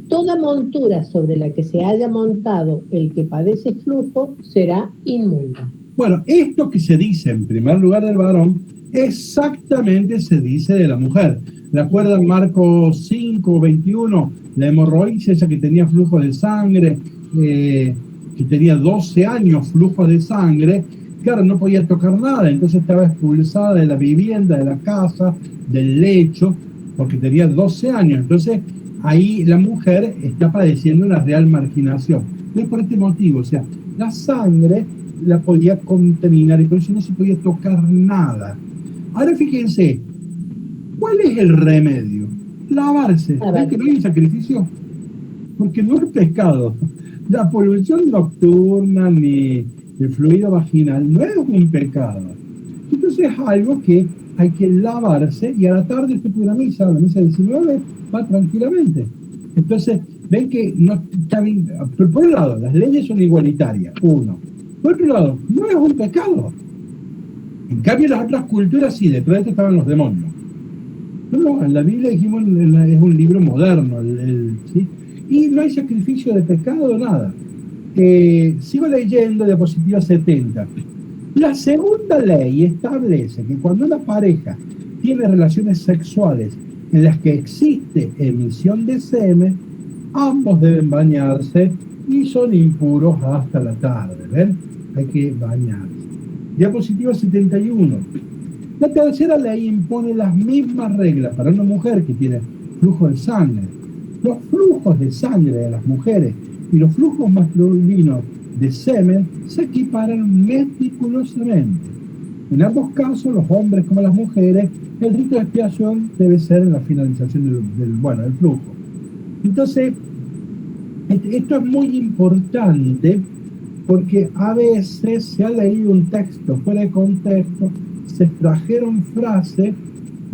Toda montura sobre la que se haya montado el que padece flujo será inmunda. Bueno, esto que se dice en primer lugar del varón, exactamente se dice de la mujer. ¿Recuerdan Marcos 5, 21? La hemorroides, esa que tenía flujo de sangre, que tenía 12 años flujo de sangre, claro, no podía tocar nada, entonces estaba expulsada de la vivienda, de la casa, del lecho, porque tenía 12 años. Entonces, ahí la mujer está padeciendo una real marginación. Es por este motivo, o sea, la sangre la podía contaminar y por eso no se podía tocar nada. Ahora fíjense, ¿cuál es el remedio? Lavarse. ¿Ven que no hay sacrificio? Porque no es pecado. La polución nocturna ni el fluido vaginal no es un pecado. Entonces es algo que hay que lavarse y a la tarde usted puede ir a la misa 19 va tranquilamente. Entonces, ven que no está bien. Por un lado, las leyes son igualitarias, uno. Por otro lado, no es un pecado. En cambio, en las otras culturas sí, detrás de esto estaban los demonios. No, en la Biblia dijimos es un libro moderno, ¿sí? Y no hay sacrificio de pecado, nada. Sigo leyendo diapositiva 70. La segunda ley establece que cuando una pareja tiene relaciones sexuales en las que existe emisión de semen, ambos deben bañarse y son impuros hasta la tarde. ¿Ven? Hay que bañarse. Diapositiva 71. La tercera ley impone las mismas reglas para una mujer que tiene flujo de sangre. Los flujos de sangre de las mujeres y los flujos masculinos de semen se equiparan meticulosamente. En ambos casos, los hombres como las mujeres, el rito de expiación debe ser en la finalización del flujo. Entonces, esto es muy importante porque a veces se ha leído un texto fuera de contexto, se extrajeron frases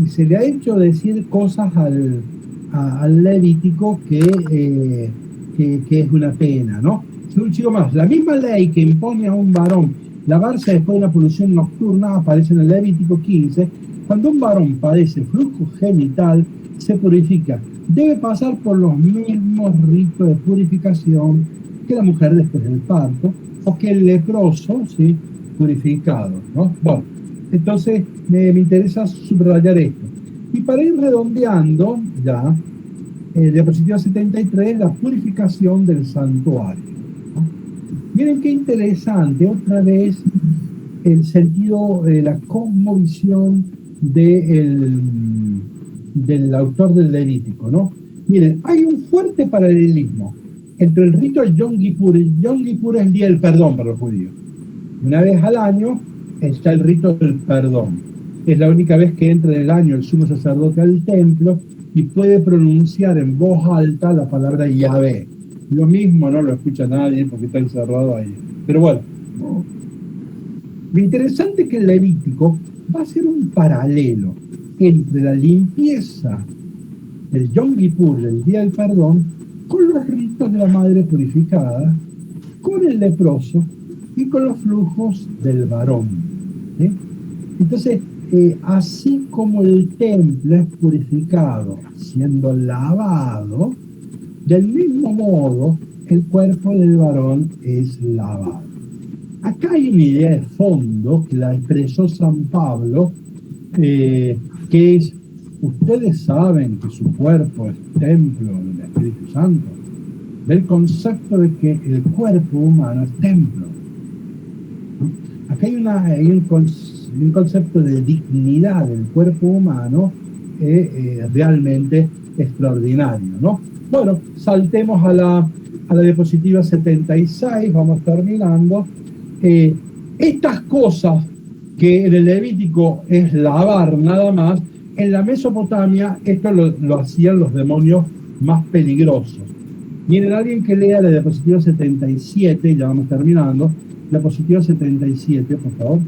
y se le ha hecho decir cosas al Levítico que es una pena, ¿no? Un chico más, la misma ley que impone a un varón lavarse después de una polución nocturna aparece en el Levítico 15. Cuando un varón padece flujo genital, se purifica. Debe pasar por los mismos ritos de purificación que la mujer después del parto o que el leproso, ¿sí? Purificado, ¿no? Bueno, entonces me interesa subrayar esto. Y para ir redondeando ya, diapositiva 73, la purificación del santuario. Miren qué interesante, otra vez, el sentido de la cosmovisión del autor del Levítico, ¿no? Miren, hay un fuerte paralelismo entre el rito del Yom Kippur. El Yom Kippur es el día del perdón para los judíos. Una vez al año está el rito del perdón. Es la única vez que entra en el año el sumo sacerdote al templo y puede pronunciar en voz alta la palabra Yahvé. Lo mismo no lo escucha nadie porque está encerrado ahí. Pero bueno, lo interesante es que el Levítico va a ser un paralelo entre la limpieza del Yom Kippur, del Día del Perdón, con los ritos de la Madre Purificada, con el leproso y con los flujos del varón. ¿Sí? Entonces, así como el templo es purificado siendo lavado, del mismo modo el cuerpo del varón es lavado. Acá hay una idea de fondo que la expresó San Pablo, que es: ustedes saben que su cuerpo es templo del Espíritu Santo, del concepto de que el cuerpo humano es templo. ¿No? Acá hay un concepto de dignidad del cuerpo humano realmente extraordinario, ¿no? Bueno, saltemos a la diapositiva 76, vamos terminando. Estas cosas que en el Levítico es lavar nada más, en la Mesopotamia esto lo hacían los demonios más peligrosos. Miren, alguien que lea la diapositiva 77, ya vamos terminando, diapositiva 77, por favor.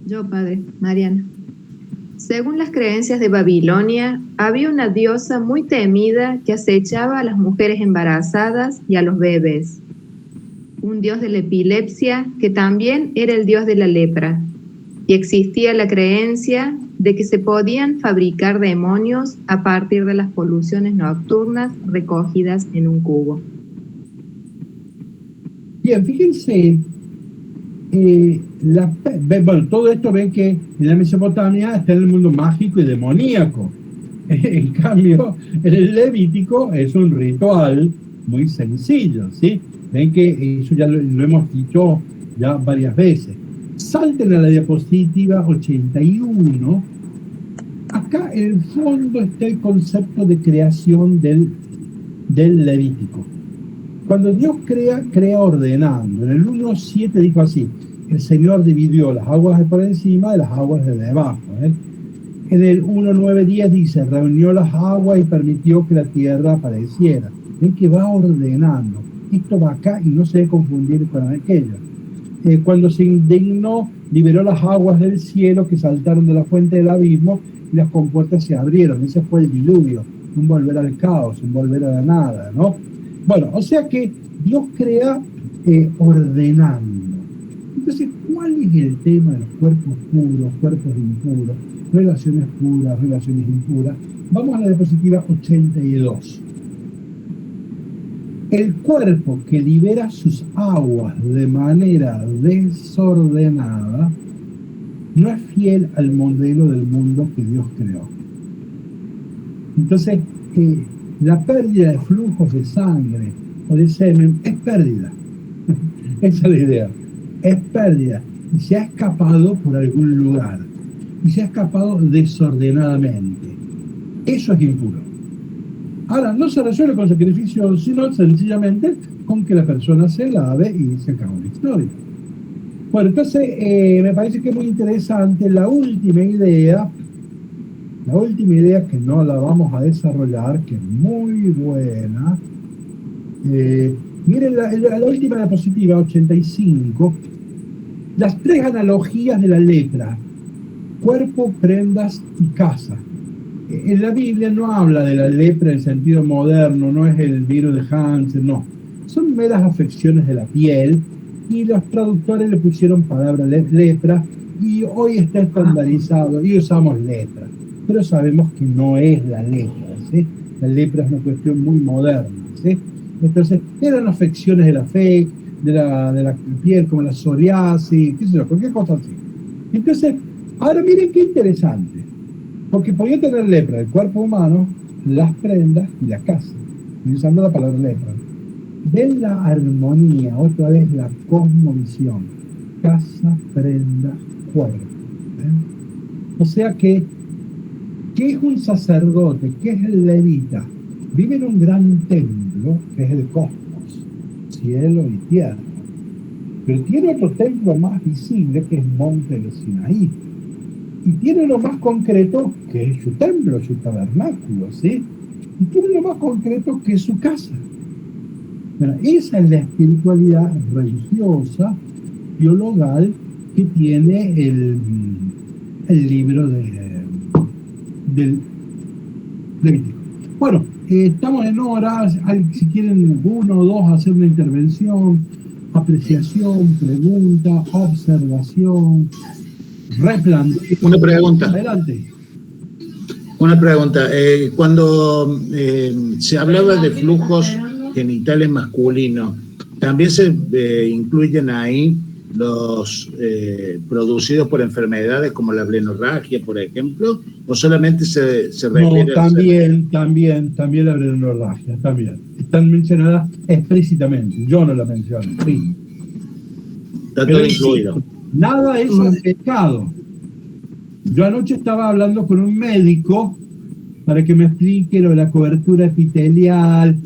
Yo, padre, Mariana. Según las creencias de Babilonia, había una diosa muy temida que acechaba a las mujeres embarazadas y a los bebés. Un dios de la epilepsia que también era el dios de la lepra. Y existía la creencia de que se podían fabricar demonios a partir de las poluciones nocturnas recogidas en un cubo. Bien, fíjense, bueno, todo esto ven que en la Mesopotamia está en el mundo mágico y demoníaco. En cambio, en el Levítico es un ritual muy sencillo, ¿sí? Ven que eso ya lo hemos dicho ya varias veces. Salten a la diapositiva 81. Acá en el fondo está el concepto de creación del Levítico. Cuando Dios crea ordenando. En el 1.7 dijo así: el Señor dividió las aguas de por encima de las aguas de debajo. En el 1.9.10 dice: reunió las aguas y permitió que la tierra apareciera. Ven que va ordenando. Esto va acá y no se debe confundir con aquello. Cuando se indignó, liberó las aguas del cielo que saltaron de la fuente del abismo y las compuertas se abrieron. Ese fue el diluvio, un volver al caos, un volver a la nada, ¿no? Bueno, o sea que Dios crea ordenando. Entonces, ¿cuál es el tema de los cuerpos puros, cuerpos impuros, relaciones puras, relaciones impuras? Vamos a la diapositiva 82. El cuerpo que libera sus aguas de manera desordenada no es fiel al modelo del mundo que Dios creó. Entonces, la pérdida de flujos de sangre o de semen es pérdida. Esa es la idea. Es pérdida. Y se ha escapado por algún lugar. Y se ha escapado desordenadamente. Eso es impuro. Ahora, no se resuelve con sacrificio, sino sencillamente con que la persona se lave y se acabó la historia. Bueno, entonces me parece que es muy interesante la última idea que no la vamos a desarrollar, que es muy buena. Miren la última diapositiva, 85, las tres analogías de la lepra: cuerpo, prendas y casa. En la Biblia no habla de la lepra en sentido moderno, no es el virus de Hansen, no. Son meras afecciones de la piel y los traductores le pusieron palabra lepra y hoy está estandarizado y usamos lepra. Pero sabemos que no es la lepra, ¿sí? La lepra es una cuestión muy moderna, ¿sí? Entonces, eran afecciones de la fe, de la piel, como la psoriasis, qué sé yo, cualquier cosa así. Entonces, ahora miren qué interesante. Porque podía tener lepra el cuerpo humano, las prendas y la casa, y usando la palabra lepra. Ven la armonía, otra vez la cosmovisión: casa, prenda, cuerpo. O sea que, ¿qué es un sacerdote? ¿Qué es el levita? Vive en un gran templo, que es el cosmos, cielo y tierra. Pero tiene otro templo más visible, que es Monte de Sinaí. Y tiene lo más concreto, que es su templo, su tabernáculo, ¿sí? Y tiene lo más concreto, que es su casa. Bueno, esa es la espiritualidad religiosa, teologal, que tiene el libro del Levítico. Bueno, estamos en horas. Si quieren uno o dos hacer una intervención, apreciación, pregunta, observación, una pregunta. Adelante. Una pregunta. Cuando se hablaba de flujos genitales masculinos, ¿también se incluyen ahí los producidos por enfermedades como la blenorragia, por ejemplo? ¿O solamente se refiere también la blenorragia, también. Están mencionadas explícitamente. Yo no la menciono. Sí. Está todo incluido. Nada de eso es pecado. Yo anoche estaba hablando con un médico para que me explique lo de la cobertura epitelial,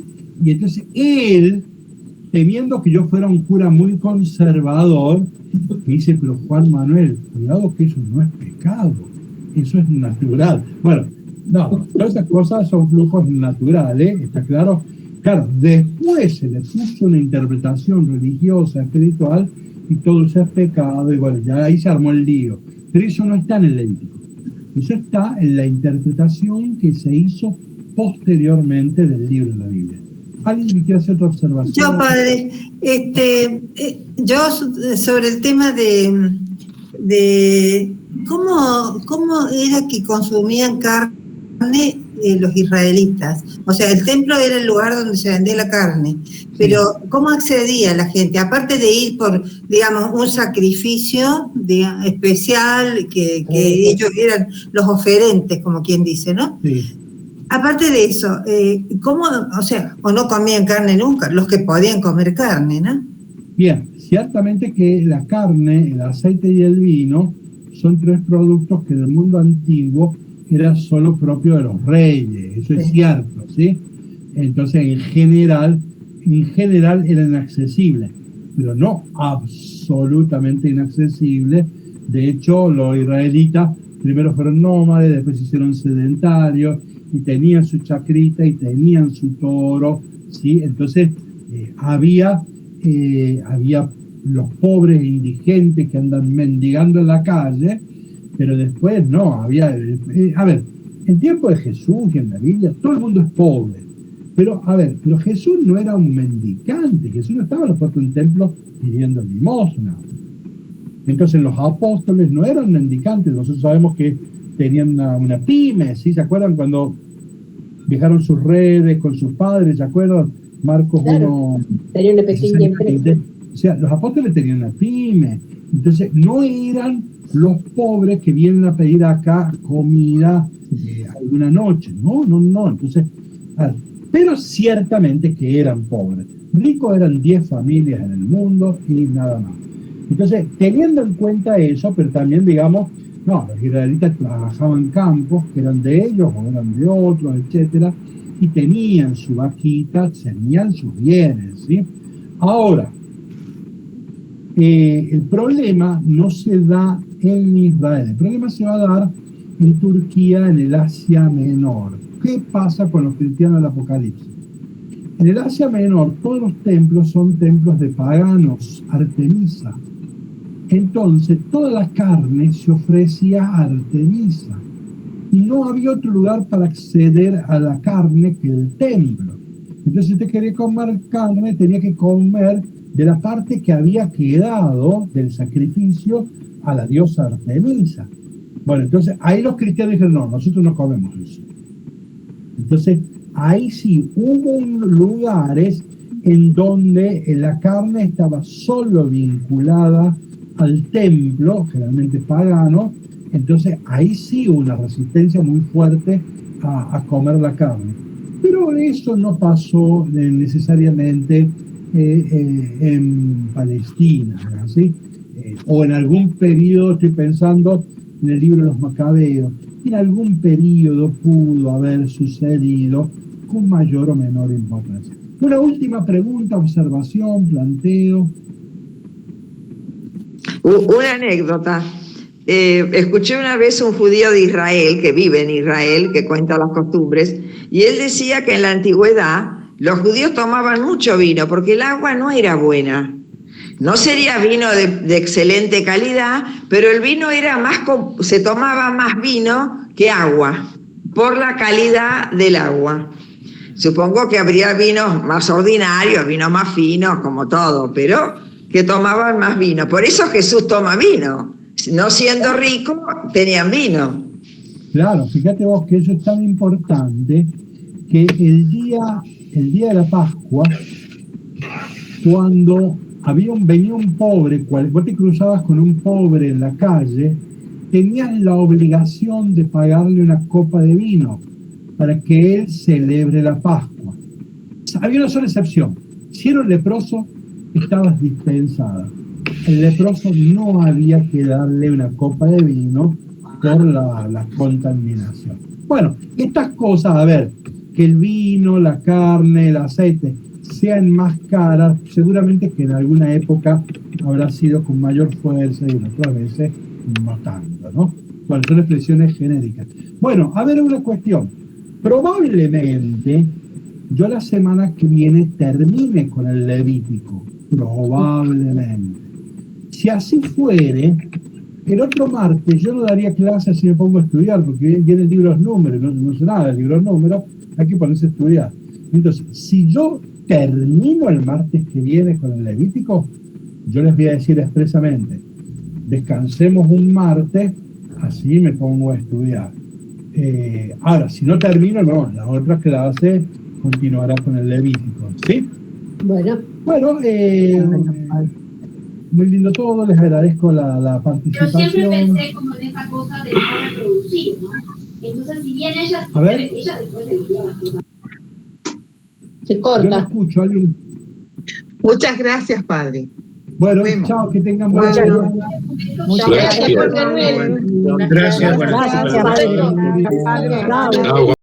y entonces él, temiendo que yo fuera un cura muy conservador, me dice, pero Juan Manuel, cuidado que eso no es pecado, eso es natural. Bueno, no, todas esas cosas son flujos naturales, ¿está claro? Claro, después se le puso una interpretación religiosa, espiritual, y todo eso es pecado, y bueno, ya ahí se armó el lío. Pero eso no está en el Levítico. Eso está en la interpretación que se hizo posteriormente del libro de la Biblia. ¿Alguien que quiera hacer otra observación? Yo, padre, yo sobre el tema de cómo era que consumían carne los israelitas. O sea, el templo era el lugar donde se vendía la carne, pero ¿cómo accedía la gente? Aparte de ir por, digamos, un sacrificio especial, que ellos eran los oferentes, como quien dice, ¿no? Sí. Aparte de eso, ¿cómo, o sea, o no comían carne nunca, los que podían comer carne, ¿no? Bien, ciertamente que la carne, el aceite y el vino son tres productos que en el mundo antiguo era solo propio de los reyes, eso es cierto, ¿sí? Entonces, en general eran inaccesibles, pero no absolutamente inaccesibles. De hecho, los israelitas primero fueron nómades, después se hicieron sedentarios, y tenían su chacrita y tenían su toro, ¿sí? Entonces, había los pobres e indigentes que andan mendigando en la calle, pero después no, había... a ver, en tiempo de Jesús y en la Biblia, todo el mundo es pobre. Pero, a ver, pero Jesús no era un mendicante, Jesús no estaba en los puertos del templo pidiendo limosna. Entonces los apóstoles no eran mendicantes, nosotros sabemos que tenían una pyme, ¿sí? ¿Se acuerdan cuando dejaron sus redes con sus padres? ¿Se acuerdan? Marcos 1... Tenía una pequeña empresa. O sea, los apóstoles tenían una pyme. Entonces no eran los pobres que vienen a pedir acá comida alguna noche. No. Entonces, pero ciertamente que eran pobres. Ricos eran 10 familias en el mundo y nada más. Entonces, teniendo en cuenta eso, pero también, digamos, no, los israelitas trabajaban en campos que eran de ellos o eran de otros, etcétera, y tenían su vaquita, tenían sus bienes, ¿sí? Ahora, el problema no se da en Israel, el problema se va a dar en Turquía, en el Asia Menor. ¿Qué pasa con los cristianos del Apocalipsis? En el Asia Menor, todos los templos son templos de paganos, Artemisa. Entonces, toda la carne se ofrecía a Artemisa. Y no había otro lugar para acceder a la carne que el templo. Entonces, si usted quería comer carne, tenía que comer de la parte que había quedado del sacrificio a la diosa Artemisa. Bueno, entonces ahí los cristianos dijeron, no, nosotros no comemos eso. Entonces, ahí sí hubo lugares en donde la carne estaba solo vinculada al templo, generalmente pagano. Entonces ahí sí hubo una resistencia muy fuerte a comer la carne. Pero eso no pasó necesariamente en Palestina, ¿sí? O en algún periodo, estoy pensando en el libro de los Macabeos, en algún periodo pudo haber sucedido con mayor o menor importancia. Una última pregunta, observación, planteo. Una anécdota. Escuché una vez un judío de Israel, que vive en Israel, que cuenta las costumbres, y él decía que en la antigüedad los judíos tomaban mucho vino porque el agua no era buena. No sería vino de excelente calidad, pero el vino era se tomaba más vino que agua, por la calidad del agua. Supongo que habría vinos más ordinarios, vinos más finos, como todo, pero que tomaban más vino. Por eso Jesús toma vino. No siendo rico, tenían vino. Claro, fíjate vos que eso es tan importante que el día de la Pascua, cuando venía un pobre, vos te cruzabas con un pobre en la calle, tenías la obligación de pagarle una copa de vino para que él celebre la Pascua. Había una sola excepción: si era un leproso, estabas dispensada. el leproso no había que darle una copa de vino por la contaminación. Bueno, estas cosas, a ver, que el vino, la carne, el aceite sean más caras, seguramente que en alguna época habrá sido con mayor fuerza y en otras veces no tanto, ¿no? Bueno, son expresiones genéricas. Bueno, a ver una cuestión. Probablemente yo la semana que viene termine con el Levítico, probablemente. Si así fuere, el otro martes yo no daría clases si me pongo a estudiar, porque vienen libros números, no sé nada de libros números, hay que ponerse a estudiar. Entonces, si yo termino el martes que viene con el Levítico, yo les voy a decir expresamente, descansemos un martes, así me pongo a estudiar. Ahora, si no termino, no, la otra clase continuará con el Levítico, ¿sí? Bueno, muy lindo todo, les agradezco la participación. Yo siempre pensé como en esa cosa de no reproducir, ¿no? Entonces, si bien ella después de se corta. Yo no escucho, alguien. Muchas gracias, padre. Bueno, chao, que tengan buenas noches. Muchas gracias. Gracias, buenas noches. Gracias, padre. Chao.